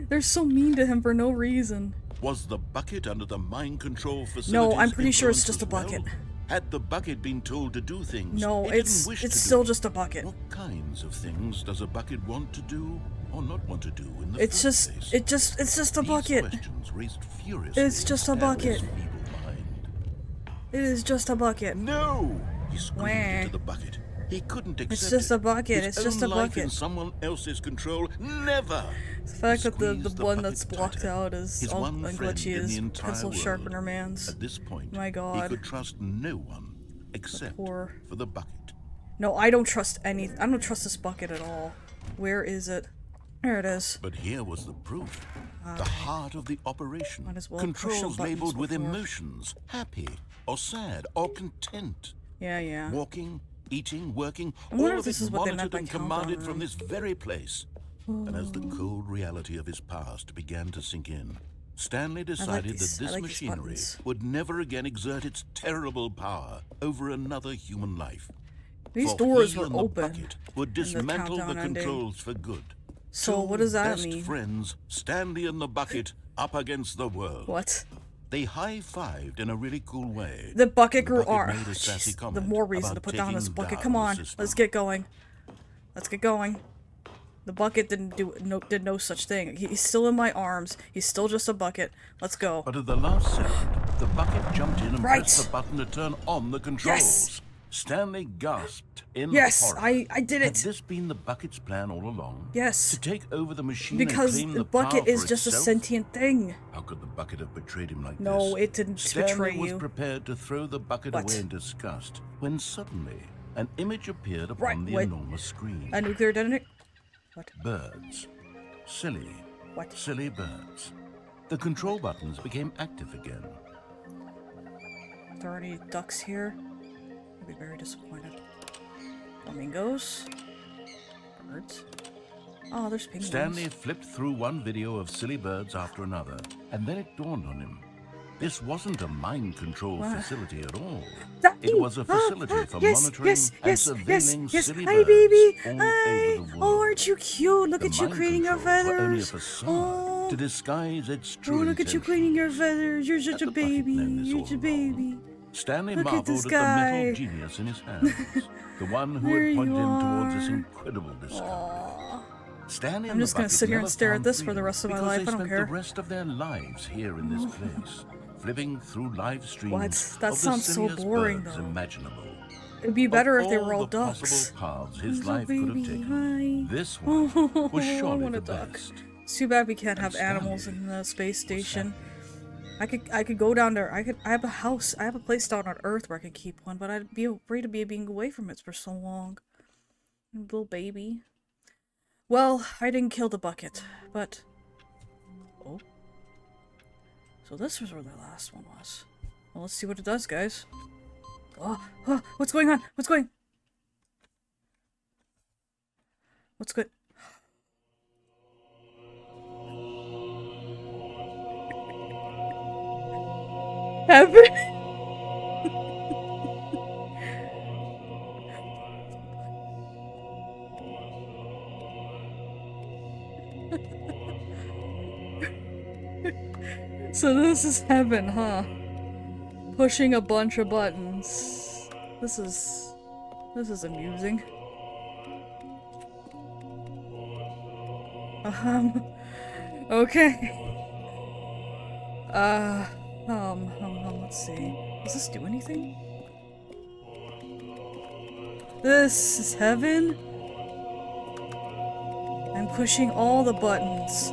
They're so mean to him for no reason. Was the bucket under the mind control facilities? No, I'm pretty sure it's influence just a as well? bucket. Had the bucket been told to do things? No, it didn't it's wish to still do? just a bucket. What kinds of things does a bucket want to do or not want to do in the It's first just place? it's just a These bucket. questions raised furiously It's in just a Stanley's bucket. feeble mind. It is just a bucket. No! He screamed Wah. into the bucket. He couldn't accept It's just it. a bucket. His It's just own a life in bucket. someone else's control. Never! The fact He that the squeezed one bucket that's blocked tighter. out is His all one friend glitchy in the is entire pencil world. sharpener man's. At this point, My he God. could trust no one except poor- for the bucket. No, I don't trust any. I don't trust this bucket at all. Where is it? There it is. But here was the proof. The heart of the operation. Might as well push some Controls buttons labeled with before. emotions. Happy, or sad, or content. Yeah. Walking, eating, working, wonder all if of this it is what they meant monitored by and countdown commanded from room. this very place. And as the cold reality of his past began to sink in, Stanley decided these- that I this like these machinery buttons. would never again exert its terrible power over another human life. These For doors he were and the open. bucket would in the dismantle the countdown ending. controls for good. So Two what does that best mean? friends, Stanley and the bucket, up against the world. What? They high-fived in a really cool way. The bucket grew bucket arm. made a sassy The comment more reason to about put down this taking bucket. down Come the on, system. let's get going. Let's get going. The bucket did no such thing. He's still in my arms. He's still just a bucket. Let's go. But at the last second, the bucket jumped in and Right. pressed the button to turn on the controls. Yes. Stanley gasped in Yes, horror. I did Had it. this been the bucket's plan all along? Yes. To take over the machine Because and claim the the power bucket is for just a itself? sentient thing. How could the bucket have betrayed him like this? No, it didn't Stanley betray was you. prepared to throw the bucket What? away in disgust when suddenly an image appeared upon Right, the wait. enormous screen. A nuclear detonator? What? Birds. Silly. What? Silly birds. The control buttons became active again. Are there any ducks here? I'd be very disappointed. Flamingos. Birds. Oh, there's penguins. Stanley flipped through one video of silly birds after another, and then it dawned on him. This wasn't a mind control facility at all. It was a facility for monitoring and surveilling silly Hi, birds baby. all Hi. over the world. Oh, aren't you cute? Look The at you mind cleaning your controls were only a feathers. facade Oh. to disguise its Oh, true look at you intention. cleaning your feathers. You're such a Had the bucket baby. known this You're all such a along? baby. Stanley Look at marveled this at the guy. metal genius in his hands, the one who There had pointed you him towards this are. incredible discovery. Aw. Stanley I'm and just the gonna bucket sit here and never stare at found this for the freedom rest of my because life. they I don't spent care. the rest of their lives here in this place, flipping through live streams What? That of sounds the so silliest boring, birds though. imaginable. It'd be better Of if they were all the ducks. possible paths his There's a life could have baby. taken, Hi. this one was I surely want the a duck. best. It's too bad we can't And have animals Stanley in the space station. happy. I could go down there. I have a house. I have a place down on Earth where I could keep one, but I'd be afraid of being away from it for so long. Little baby. Well, I didn't kill the bucket, but oh, so this was where the last one was. Well, let's see what it does, guys. Oh, what's going on? What's good? Heaven. So this is heaven, huh? Pushing a bunch of buttons. This is amusing. Okay. Let's see. Does this do anything? This is heaven. I'm pushing all the buttons.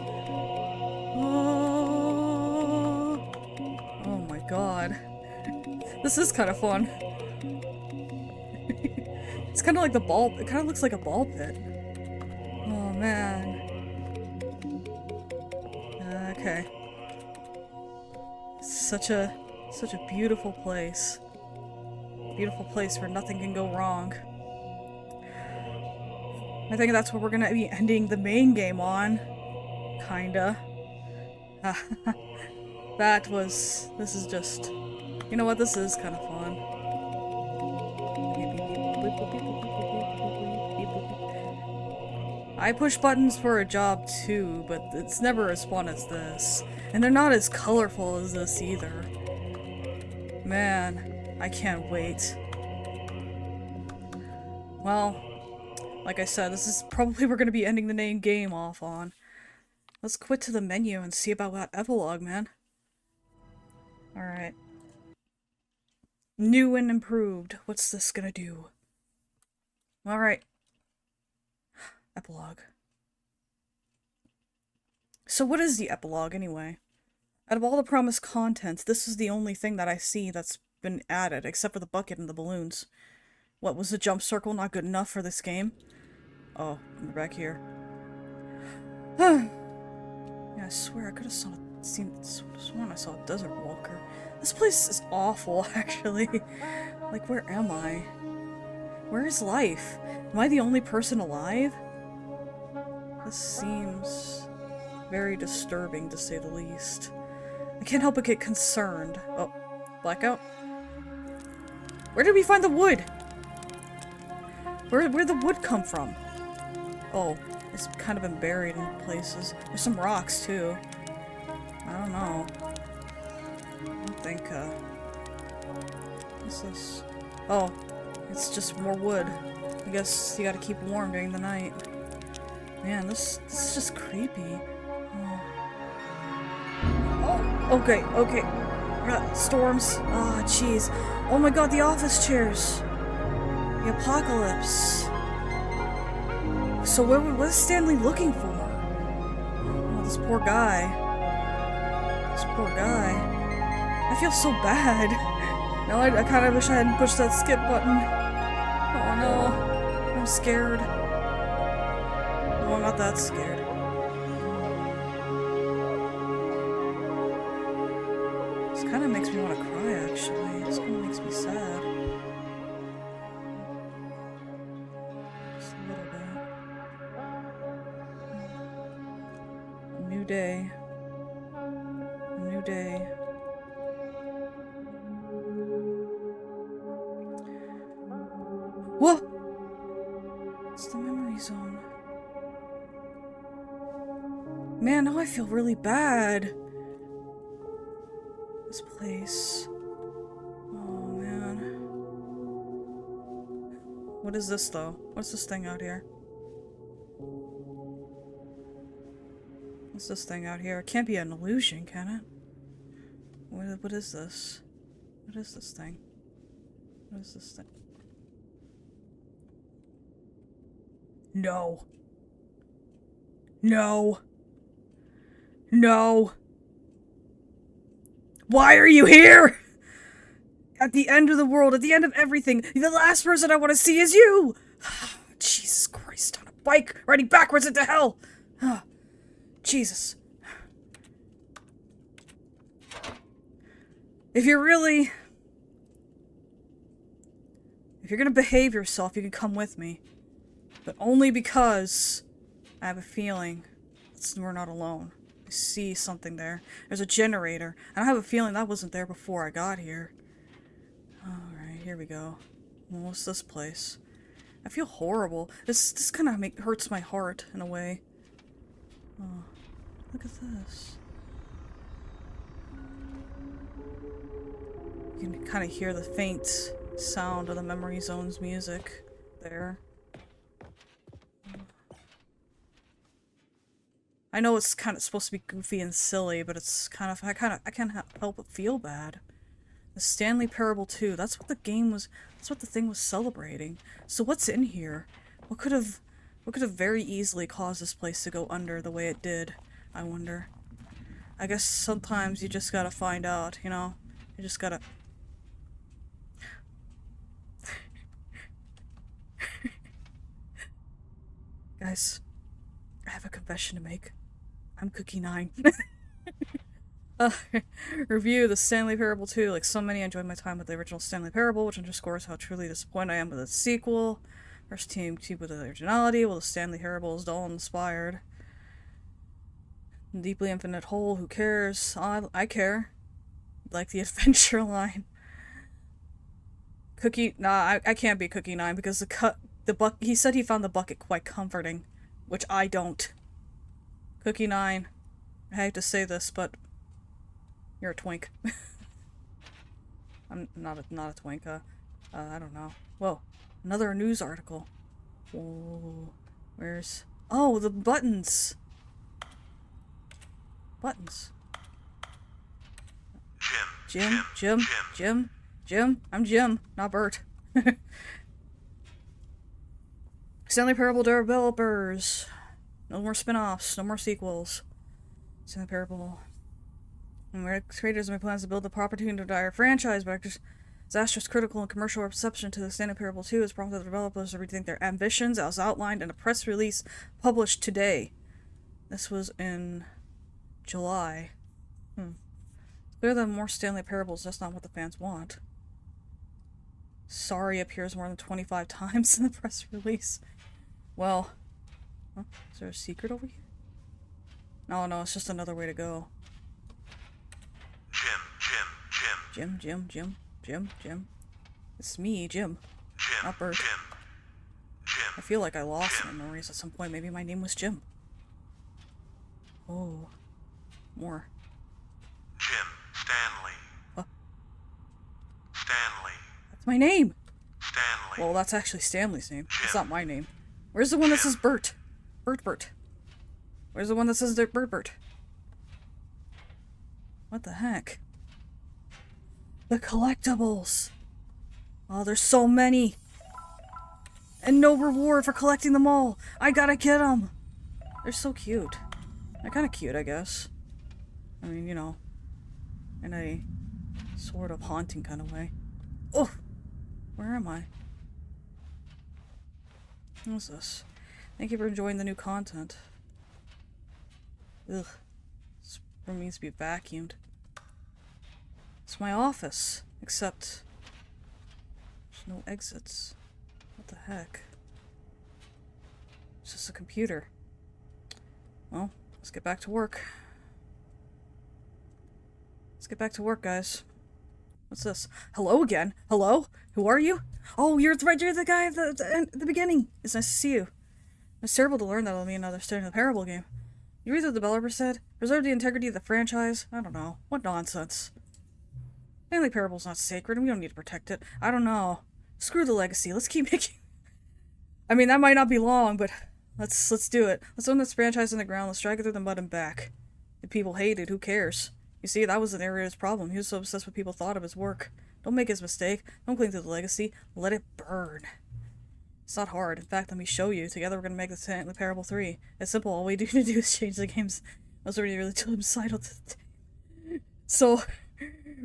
Oh my god. This is kind of fun. It's kind of like the ball. It kind of looks like a ball pit. Oh man. Okay. Such a beautiful place. Beautiful place where nothing can go wrong. I think that's what we're gonna be ending the main game on. Kinda. This is just... You know what? This is kind of fun. I push buttons for a job too, but it's never as fun as this. And they're not as colorful as this either. Man, I can't wait. Well, like I said, this is probably we're gonna be ending the main game off on. Let's quit to the menu and see about that epilogue, man. Alright. New and improved. What's this gonna do? Alright. Epilogue. So what is the epilogue, anyway? Out of all the promised content, this is the only thing that I see that's been added, except for the bucket and the balloons. What, was the jump circle not good enough for this game? Oh, we're back here. Yeah, I swear I could have sworn I saw a desert walker. This place is awful, actually. Like, where am I? Where is life? Am I the only person alive? This seems very disturbing, to say the least. I can't help but get concerned. Oh, blackout? Where did we find the wood? Where'd the wood come from? Oh, it's kind of been buried in places. There's some rocks, too. I don't know. I don't think, what's this? Oh, it's just more wood. I guess you gotta keep warm during the night. Man, this is just creepy. Oh, okay. Storms. Ah, oh, jeez. Oh my god, the office chairs. The apocalypse. So what is Stanley looking for? Oh, this poor guy. This poor guy. I feel so bad. Now I kind of wish I hadn't pushed that skip button. Oh no. I'm scared. Well, I'm not that scared. This kind of makes me want to cry, actually. This kind of makes me sad. Just a little bit. A new day. A new day. Whoa! It's the memory zone. Man, now I feel really bad. This place. Oh, man. What is this, though? What's this thing out here? What's this thing out here? It can't be an illusion, can it? What is this? What is this thing? What is this thing? No. No. No. Why are you here? At the end of the world, at the end of everything, the last person I want to see is you! Jesus Christ, on a bike, riding backwards into hell! Jesus. If you're gonna behave yourself, you can come with me. But only because I have a feeling we're not alone. I see something there. There's a generator. And I have a feeling that wasn't there before I got here. Alright, here we go. What's this place? I feel horrible. This kind of hurts my heart in a way. Oh, look at this. You can kind of hear the faint sound of the Memory Zone's music there. I know it's kind of supposed to be goofy and silly, but it's kind of I can't help but feel bad. The Stanley Parable 2, that's what the game was, that's what the thing was celebrating. So what's in here? What could have very easily caused this place to go under the way it did, I wonder. I guess sometimes you just gotta find out, you know? You just gotta... Guys, I have a confession to make. I'm Cookie 9. Uh, review the Stanley Parable 2. Like so many, I enjoyed my time with the original Stanley Parable, which underscores how truly disappointed I am with the sequel. First team keep with the originality, while the Stanley Parable is dull and inspired. Deeply infinite hole, who cares? I care. Like the adventure line. Cookie, nah, I can't be Cookie 9 because he said he found the bucket quite comforting, which I don't. Cookie 9, I hate to say this, but you're a twink. I'm not a twink, I don't know. Whoa, another news article. Whoa, where's... Oh, the buttons! Buttons. Jim. I'm Jim, not Burt. Stanley Parable developers. No more spin-offs, no more sequels. Stanley Parable. And we're creators of my plans to build the property into a dire franchise, but disastrous critical and commercial reception to the Stanley Parable 2 has prompted the developers to rethink their ambitions as outlined in a press release published today. This was in July. It's clear that more Stanley Parables is just not what the fans want. Sorry appears more than 25 times in the press release. Well, huh? Is there a secret over here? No, it's just another way to go. Jim. It's me, Jim. Not Burt. I feel like I lost memories at some point. Maybe my name was Jim. Oh. More. Stanley. What? Stanley. That's my name! Stanley. Well, that's actually Stanley's name. It's not my name. Where's the one that says Burt? Burt. Where's the one that says Burt? What the heck? The collectibles! Oh, there's so many! And no reward for collecting them all! I gotta get them! They're so cute. They're kinda cute, I guess. I mean, you know, in a sort of haunting kind of way. Oh! Where am I? What's this? Thank you for enjoying the new content. Ugh. This room needs to be vacuumed. It's my office, except there's no exits. What the heck? It's just a computer. Well, let's get back to work. Let's get back to work, guys. What's this? Hello again? Hello? Who are you? Oh, you're the guy at the beginning. It's nice to see you. It's terrible to learn that it'll be another Stanley Parable game. You read what the developer said? Preserve the integrity of the franchise? I don't know. What nonsense. Stanley Parable's not sacred, and we don't need to protect it. I don't know. Screw the legacy. Let's keep making... I mean, that might not be long, but let's do it. Let's own this franchise in the ground. Let's drag it through the mud and back. If people hate it, who cares? You see, that was an area of his problem. He was so obsessed with what people thought of his work. Don't make his mistake. Don't cling to the legacy. Let it burn. It's not hard. In fact, let me show you. Together we're gonna make the Stanley Parable 3. It's simple. All we do to do is change the game's most really homicidal to So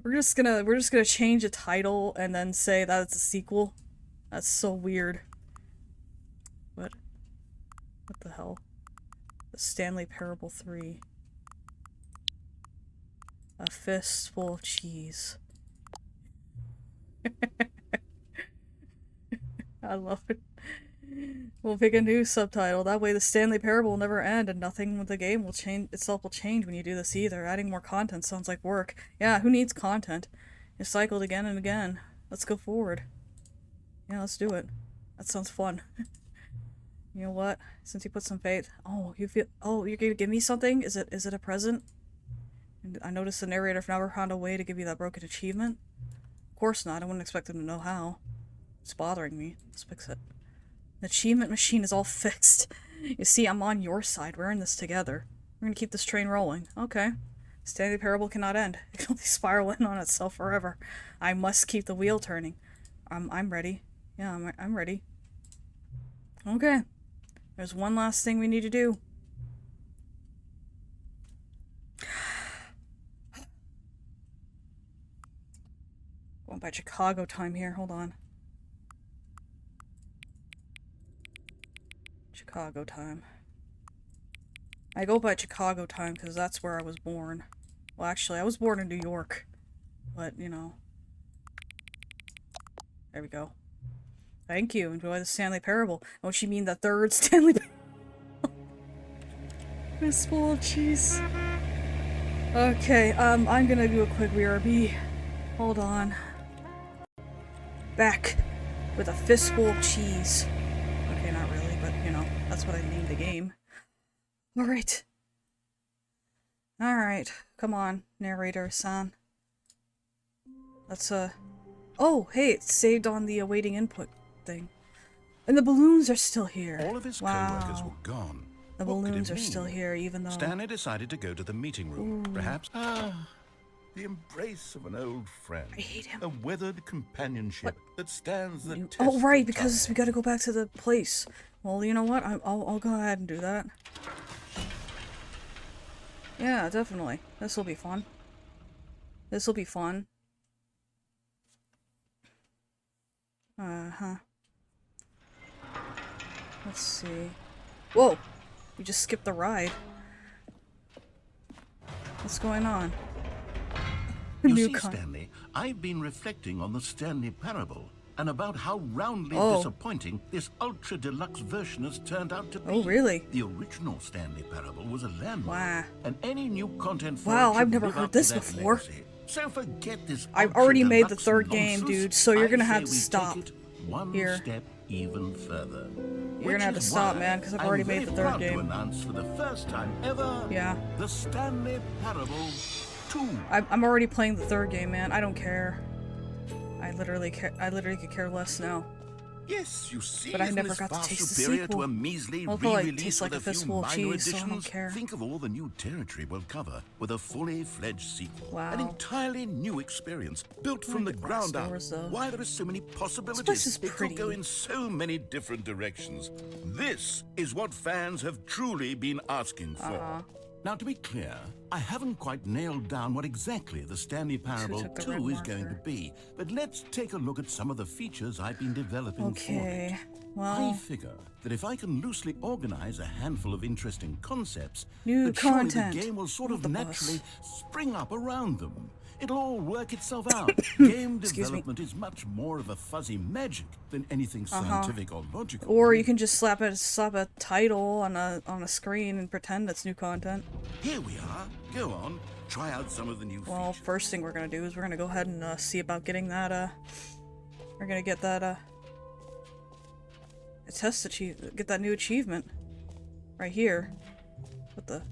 we're just gonna change the title and then say that it's a sequel. That's so weird. What the hell? The Stanley Parable 3. A fistful of cheese. I love it. We'll pick a new subtitle. That way the Stanley Parable will never end and nothing with the game will change when you do this either. Adding more content sounds like work. Yeah, who needs content? It's cycled again and again. Let's go forward. Yeah, let's do it. That sounds fun. You know what? Since you put some faith... Oh, you're gonna give me something? Is it a present? I noticed the narrator never found a way to give you that broken achievement. Of course not. I wouldn't expect him to know how. It's bothering me. Let's fix it. The achievement machine is all fixed. You see, I'm on your side. We're in this together. We're gonna keep this train rolling. Okay. Stanley Parable cannot end. It can only spiral in on itself forever. I must keep the wheel turning. I'm ready. Yeah, I'm ready. Okay. There's one last thing we need to do. Going by Chicago time here. Hold on. Chicago time. I go by Chicago time because that's where I was born. Well, actually, I was born in New York. But, you know. There we go. Thank you. Enjoy the Stanley Parable. Oh, she mean the third Stanley Parable. Fistful of cheese. Okay, I'm gonna do a quick BRB. Hold on. Back with a fistful of cheese. Okay, not really, but, you know, that's what I named the game. Alright. Alright. Come on, narrator-san. Let's, Oh, hey, it's saved on the awaiting input thing. And the balloons are still here. All of his co-workers were gone. The What could it balloons are mean? still here, even though... Stanley decided to go to the meeting room. Perhaps... The embrace of an old friend. I hate him. A weathered companionship that stands the test Oh, right, of because time. we gotta go back to the place. Well, you know what? I'll go ahead and do that. Yeah, definitely. This'll be fun. This'll be fun. Uh-huh. Let's see. Whoa! We just skipped the ride. What's going on? You New see, Stanley, I've been reflecting on the Stanley Parable and about how roundly disappointing this ultra deluxe version has turned out to be. Oh, really? The original Stanley Parable was a landmark, Wow. and any new content for Wow, it should I've never live heard up to this that before. legacy. So forget this. I've ultra already made the deluxe third game, nonsense. dude, so you're gonna I have say to we stop take it one here. step even further. You're gonna have to stop, man, because I've already made the third game. I'm very proud to announce for the first time ever, Yeah. the Stanley Parable 2. I'm already playing the third game, man. I don't care. I literally could care less now. Yes, you see, But I isn't never this got to far taste the superior sequel. to a measly Well, it'll, like, re-release taste like with a a few fistful of minor cheese, so I additions? don't care. Think of all the new territory we'll cover with a fully fledged sequel. Wow. An entirely new experience, built from the like the ground glass up. doors, though. Why there are so many possibilities. place is It could go pretty. in so many different directions. This is what fans have truly been asking for. Now, to be clear, I haven't quite nailed down what exactly the Stanley Parable took the 2 red is going to marker? be, but let's take a look at some of the features I've been developing for it. Okay. I Well, figure that if I can loosely organize a handful of interesting concepts, New that surely content. the game will sort Not of the naturally bus. spring up around them. It'll all work itself out. Game Excuse me. development is much more of a fuzzy magic than anything scientific or logical. or you can just slap a title on a screen and pretend it's new content. Here we are. Go on. Try out some of the new Well, features. first thing we're gonna do is we're gonna go ahead and see about getting that. We're gonna get that a get that new achievement right here. What the?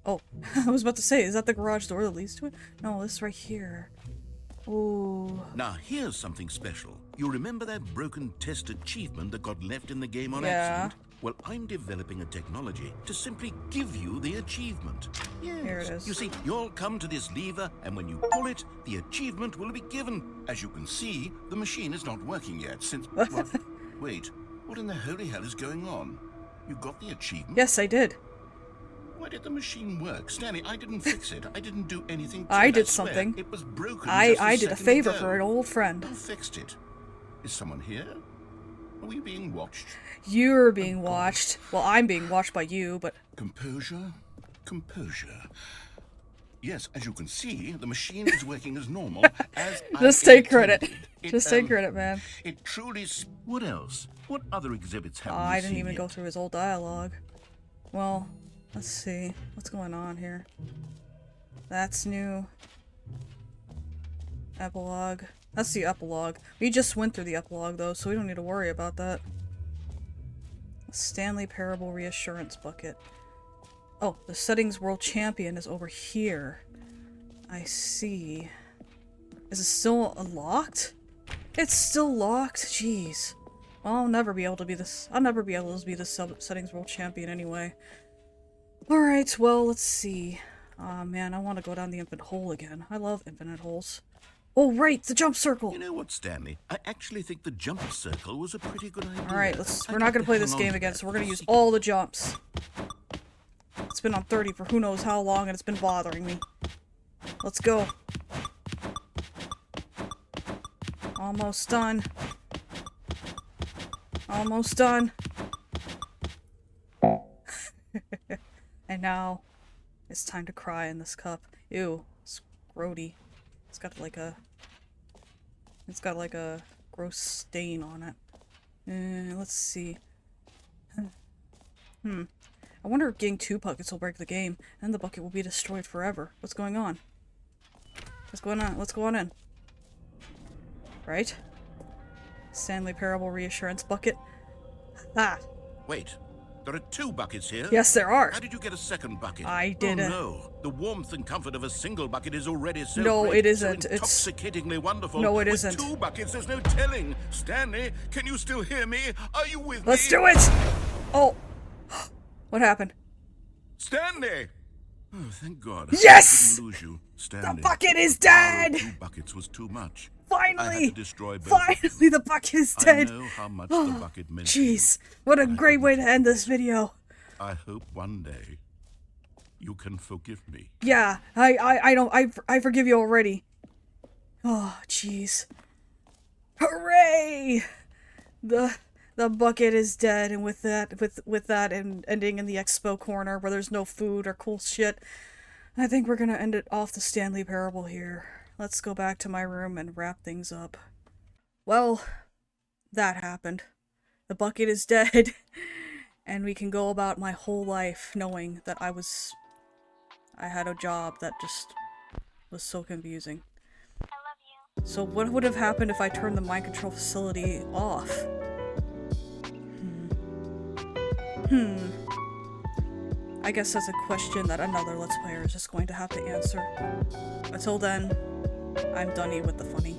Oh, I was about to say, is that the garage door that leads to it? No, this right here. Ooh. Now, here's something special. You remember that broken test achievement that got left in the game on Yeah. accident? Well, I'm developing a technology to simply give you the achievement. Yes. Here it is. You see, you'll come to this lever, and when you pull it, the achievement will be given. As you can see, the machine is not working yet since... What? Wait, what in the holy hell is going on? You got the achievement? Yes, I did. Why did the machine work? Stanley, I didn't fix it. I didn't do anything to I it, did swear. something. It was broken I just did a second favor ago. for an old friend. Who fixed it? Is someone here? Are we being watched? You're being watched. Well, I'm being watched by you, but Composure? Composure. Yes, as you can see, the machine is working as normal, as just I take credit. intended. It, Just take credit, man. It truly... What else? What other exhibits have we I didn't seen even yet? go through his old dialogue. Well, let's see. What's going on here? That's new. Epilogue. That's the epilogue. We just went through the epilogue, though, so we don't need to worry about that. Stanley Parable Reassurance Bucket. Oh, the Settings World Champion is over here. I see. Is it still unlocked? It's still locked? Jeez. Well, I'll never be able to be this. I'll never be able to be the Settings World Champion anyway. Alright, well, let's see. Aw, man, I want to go down the infinite hole again. I love infinite holes. Oh, right, the jump circle! You know what, Stanley? I actually think the jump circle was a pretty good idea. Alright, I'd we're like not gonna to play hang this on game to again, that so we're for gonna the use sequel. all the jumps. It's been on 30 for who knows how long, and it's been bothering me. Let's go. Almost done. Almost done. And now, it's time to cry in this cup. Ew, it's grody. It's got like a gross stain on it. Let's see. I wonder if getting 2 buckets will break the game, and the bucket will be destroyed forever. What's going on? What's going on? Let's go on in. Right? Stanley Parable Reassurance Bucket. Ah! Wait, there are 2 buckets here? Yes, there are! How did you get a second bucket? I didn't. Oh no, the warmth and comfort of a single bucket is already so No, great, it isn't. so intoxicatingly wonderful. No, it With isn't. 2 buckets, there's no telling. Stanley, can you still hear me? Are you with me? Let's do it! Oh! What happened? Stanley! Oh, thank God. Yes! I didn't lose you, Stanley. The bucket is The power of dead! 2 buckets was too much. Finally! I had to destroy both. Finally, the bucket is dead! I know how much the bucket meant to you. Jeez, what a great way to end this video. I hope one day you can forgive me. Yeah, I forgive you already. Oh, jeez. Hooray! The bucket is dead, and with that and ending in the expo corner where there's no food or cool shit, I think we're gonna end it off the Stanley Parable here. Let's go back to my room and wrap things up. Well, that happened. The bucket is dead, and we can go about my whole life knowing that I had a job that just was so confusing. I love you. So what would have happened if I turned the mind control facility off? I guess that's a question that another Let's Player is just going to have to answer. Until then, I'm Dunny with the funny.